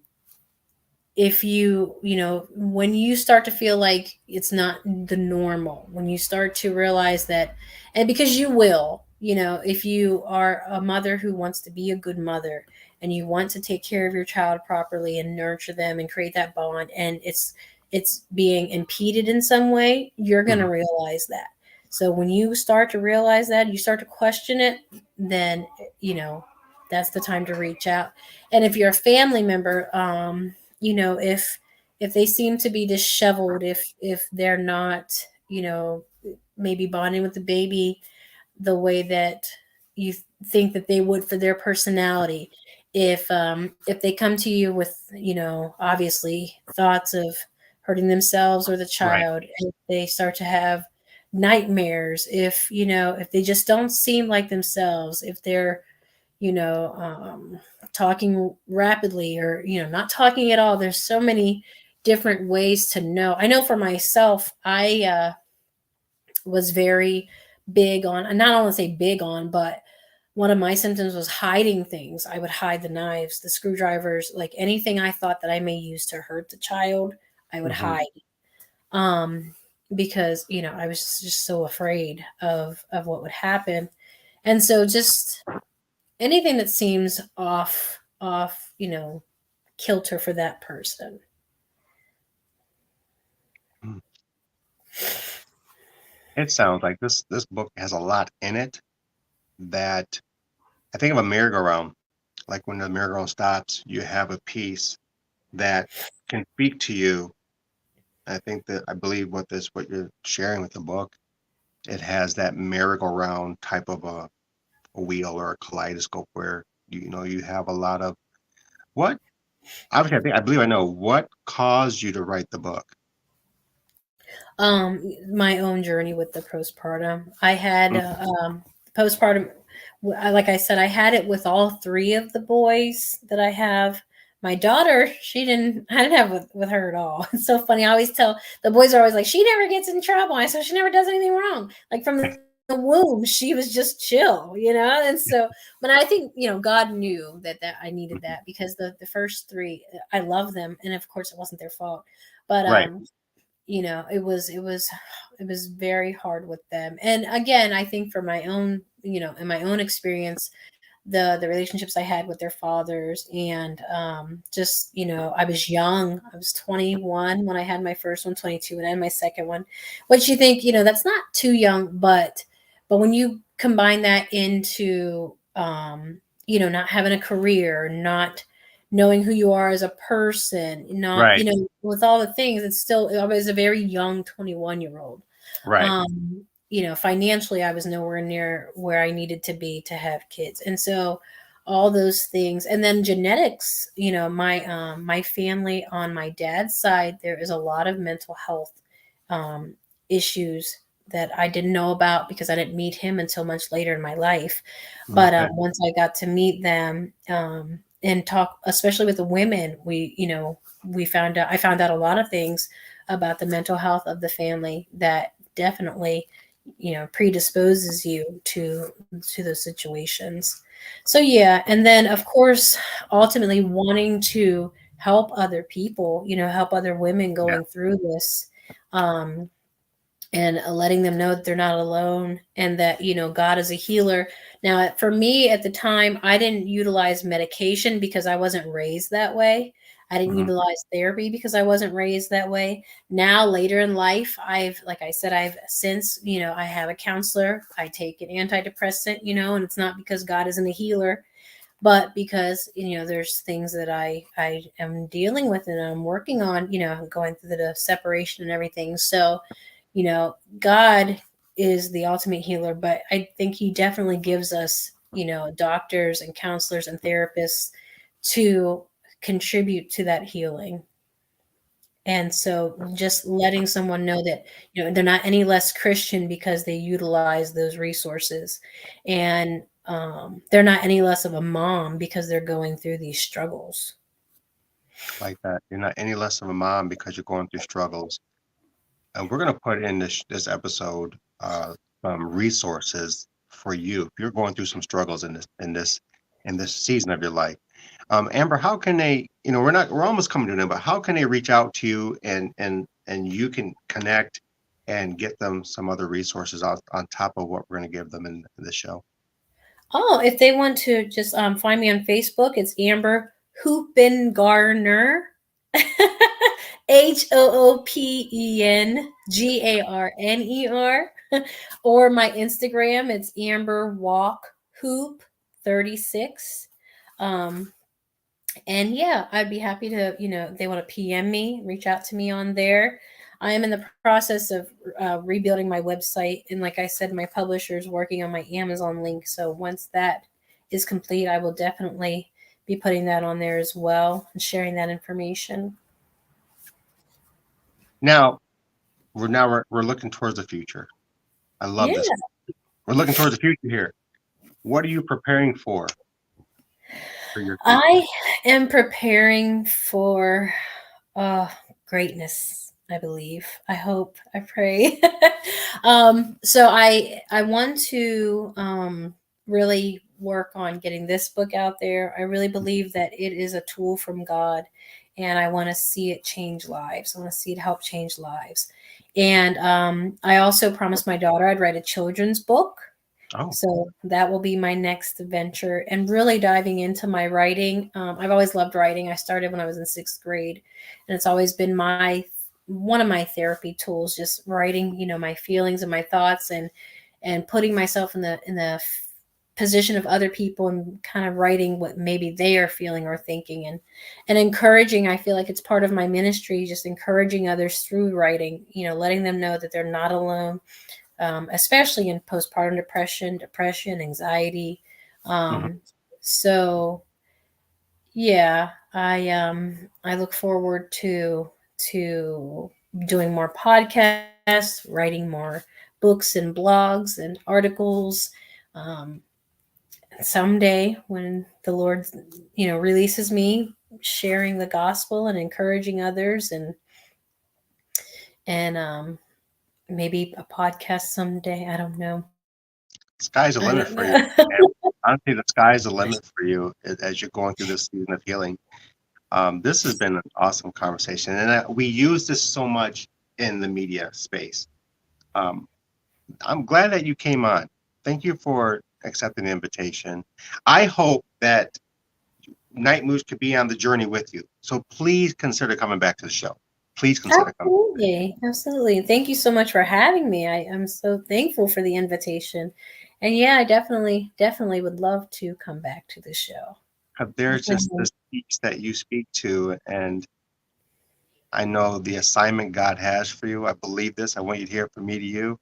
Speaker 2: if when you start to feel like it's not the normal, when you start to realize that, and because you will, if you are a mother who wants to be a good mother and you want to take care of your child properly and nurture them and create that bond, and it's being impeded in some way, you're going to
Speaker 1: Mhm.
Speaker 2: realize that. So when you start to realize that, you start to question it, then that's the time to reach out. And if you're a family member, if they seem to be disheveled, if they're not, maybe bonding with the baby the way that you think that they would for their personality, if they come to you with, obviously thoughts of hurting themselves or the
Speaker 1: Right.
Speaker 2: child, if they start to have nightmares, if they just don't seem like themselves, if they're, talking rapidly or, not talking at all. There's so many different ways to know. I know for myself, I was very big on, and not I don't want to say big on, but one of my symptoms was hiding things. I would hide the knives, the screwdrivers, like anything I thought that I may use to hurt the child, I would
Speaker 1: Mhm.
Speaker 2: hide. Um, because, I was just so afraid of what would happen. And so just anything that seems off, kilter for that person.
Speaker 1: Mm. It sounds like this book has a lot in it that I think of a merry-go-round. Like when the merry-go-round stops, you have a piece that can speak to you. I believe what you're sharing with the book, it has that merry-go-round type of a wheel or a kaleidoscope where you have a lot of what obviously I believe I know what caused you to write the book.
Speaker 2: My own journey with the postpartum. I had
Speaker 1: Mm.
Speaker 2: postpartum. Like I said, I had it with all three of the boys that I have. My daughter, she didn't. I didn't have it with her at all. It's so funny. I always tell the boys are always like, she never gets in trouble. I said she never does anything wrong. Like from the womb, she was just chill. And so, but I think God knew that I needed
Speaker 1: Mhm.
Speaker 2: that because the first three, I love them, and of course it wasn't their fault, but
Speaker 1: Right.
Speaker 2: it was very hard with them. And again, I think for my own, in my own experience, the relationships I had with their fathers, and just I was young. I was 21 when I had my first one, 22 when I had my second one, which you think that's not too young, but when you combine that into not having a career, not knowing who you are as a person, not
Speaker 1: Right.
Speaker 2: with all the things, it's still, I was a very young 21-year-old.
Speaker 1: Right.
Speaker 2: Financially, I was nowhere near where I needed to be to have kids. And so all those things, and then genetics, my family on my dad's side, there is a lot of mental health um, issues that I didn't know about because I didn't meet him until much later in my life. But
Speaker 1: Okay.
Speaker 2: once I got to meet them and talk, especially with the women, I found out a lot of things about the mental health of the family that definitely predisposes you to those situations. So yeah, and then of course ultimately wanting to help other people, help other women
Speaker 1: Yeah.
Speaker 2: going through this, um and letting them know that they're not alone and that God is a healer. Now for me at the time, I didn't utilize medication because I wasn't raised that way. I didn't
Speaker 1: Mhm.
Speaker 2: utilize therapy because I wasn't raised that way. Now later in life, like I said, I've since I have a counselor, I take an antidepressant, and it's not because God isn't a healer, but because there's things that I am dealing with and I'm working on, going through the separation and everything. So God is the ultimate healer, but I think he definitely gives us, doctors and counselors and therapists to contribute to that healing. And so just letting someone know that, they're not any less Christian because they utilize those resources. And they're not any less of a mom because they're going through these struggles.
Speaker 1: Like that. You're not any less of a mom because you're going through struggles. And we're going to put in this episode some resources for you if you're going through some struggles in this season of your life. Amber, how can they, we're almost coming to them, but how can they reach out to you and you can connect and get them some other resources on top of what we're going to give them in the show?
Speaker 2: Oh, if they want to just find me on Facebook, it's Amber Hoopengarner. HOOPENGARNER. Or my Instagram, it's Amber Walk Hoop 36. Um, and yeah, I'd be happy to, if they want to PM me, reach out to me on there. I am in the process of rebuilding my website. And like I said, my publisher is working on my Amazon link. So once that is complete, I will definitely be putting that on there as well and sharing that information.
Speaker 1: Now we're looking towards the future. I love
Speaker 2: Yeah.
Speaker 1: this. We're looking towards the future here. What are you preparing for your future?
Speaker 2: I am preparing for greatness, I believe. I hope, I pray. So I want to really work on getting this book out there. I really believe that it is a tool from God, and I want to see it change lives. I want to see it help change lives. And I also promised my daughter I'd write a children's book.
Speaker 1: Oh,
Speaker 2: So that will be my next venture, and really diving into my writing. I've always loved writing. I started when I was in 6th grade, and it's always been one of my therapy tools, just writing, my feelings and my thoughts, and putting myself in the position of other people and kind of writing what maybe they are feeling or thinking, and encouraging. I feel like it's part of my ministry, just encouraging others through writing, letting them know that they're not alone. Especially in postpartum depression, anxiety.
Speaker 1: mhm.
Speaker 2: So yeah, I look forward to doing more podcasts, writing more books and blogs and articles. Um, Someday, when the Lord, releases me, sharing the gospel and encouraging others, and maybe a podcast someday. I don't know.
Speaker 1: Sky's the
Speaker 2: I
Speaker 1: limit
Speaker 2: don't
Speaker 1: for you.
Speaker 2: know.
Speaker 1: And honestly, the sky's the limit for you as you're going through this season of healing. This has been an awesome conversation, and we use this so much in the media space. Um, I'm glad that you came on. Thank you for accepting the invitation. I hope that Night Moves could be on the journey with you. So please consider coming back to the show. Please consider coming.
Speaker 2: Absolutely. Thank you so much for having me. I'm so thankful for the invitation. And yeah, I definitely would love to come back to the show.
Speaker 1: There's just
Speaker 2: Definitely.
Speaker 1: this peace that you speak to, and I know the assignment God has for you. I believe this. I want you to hear it from me to you.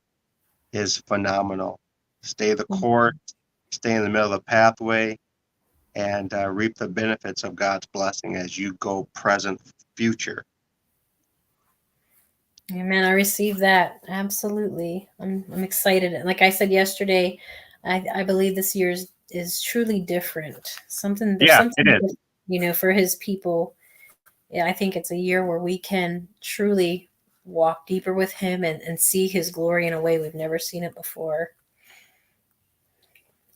Speaker 1: Is phenomenal. Stay the course, stay in the middle of the pathway, and reap the benefits of God's blessing as you go present, future.
Speaker 2: Amen. I received that. Absolutely. I'm excited. And like I said yesterday, I believe this year is truly different. There's
Speaker 1: Yeah, it
Speaker 2: something
Speaker 1: is.
Speaker 2: different, for his people. Yeah, I think it's a year where we can truly walk deeper with him and see his glory in a way we've never seen it before.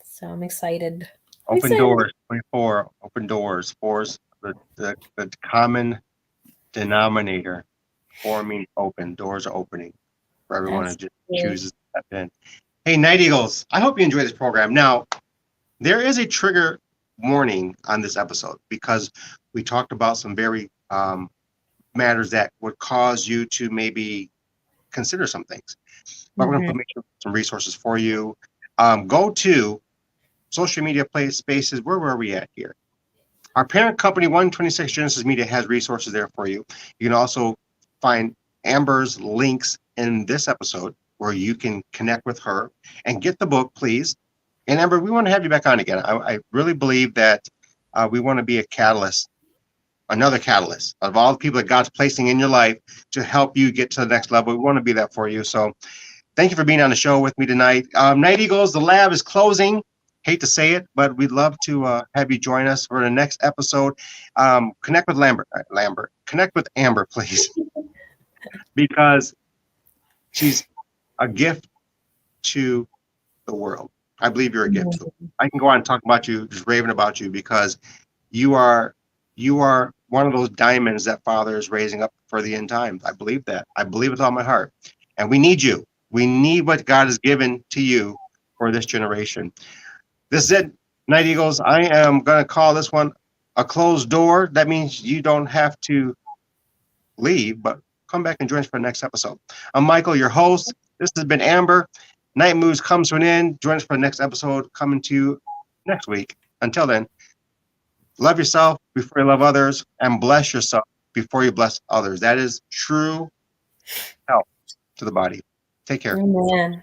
Speaker 2: So I'm excited. I'm
Speaker 1: Open
Speaker 2: excited.
Speaker 1: doors, 24, open doors. Four's the common denominator. Four means open. Doors are opening for everyone who
Speaker 2: That's
Speaker 1: just
Speaker 2: good.
Speaker 1: chooses to step in. Hey, Night Eagles, I hope you enjoy this program. Now, there is a trigger warning on this episode because we talked about some very matters that would cause you to maybe consider some things. But we're going to
Speaker 2: Mhm.
Speaker 1: make sure some resources for you. Go to social media spaces. Where were we at here? Our parent company, 126 Genesis Media, has resources there for you. You can also find Amber's links in this episode where you can connect with her and get the book, please. And Amber, we want to have you back on again. I really believe that we want to be a catalyst, another catalyst of all the people that God's placing in your life to help you get to the next level. We want to be that for you. So thank you for being on the show with me tonight. Night Eagles, the lab is closing. Hate to say it, but we'd love to have you join us for the next episode. Connect with Lambert. Connect with Amber, please, because she's a gift to the world. I believe you're a gift to it. I can go on and talk about you, just raving about you, because You are one of those diamonds that Father is raising up for the end times. I believe that. I believe with all my heart. And we need you. We need what God has given to you for this generation. This is it, Night Eagles. I am going to call this one a closed door. That means you don't have to leave, but come back and join us for the next episode. I'm Michael, your host. This has been Amber. Night Moves comes to an end. Join us for the next episode coming to you next week. Until then, love yourself before you love others, and bless yourself before you bless others. That is true health to the body. Take care.
Speaker 2: Amen.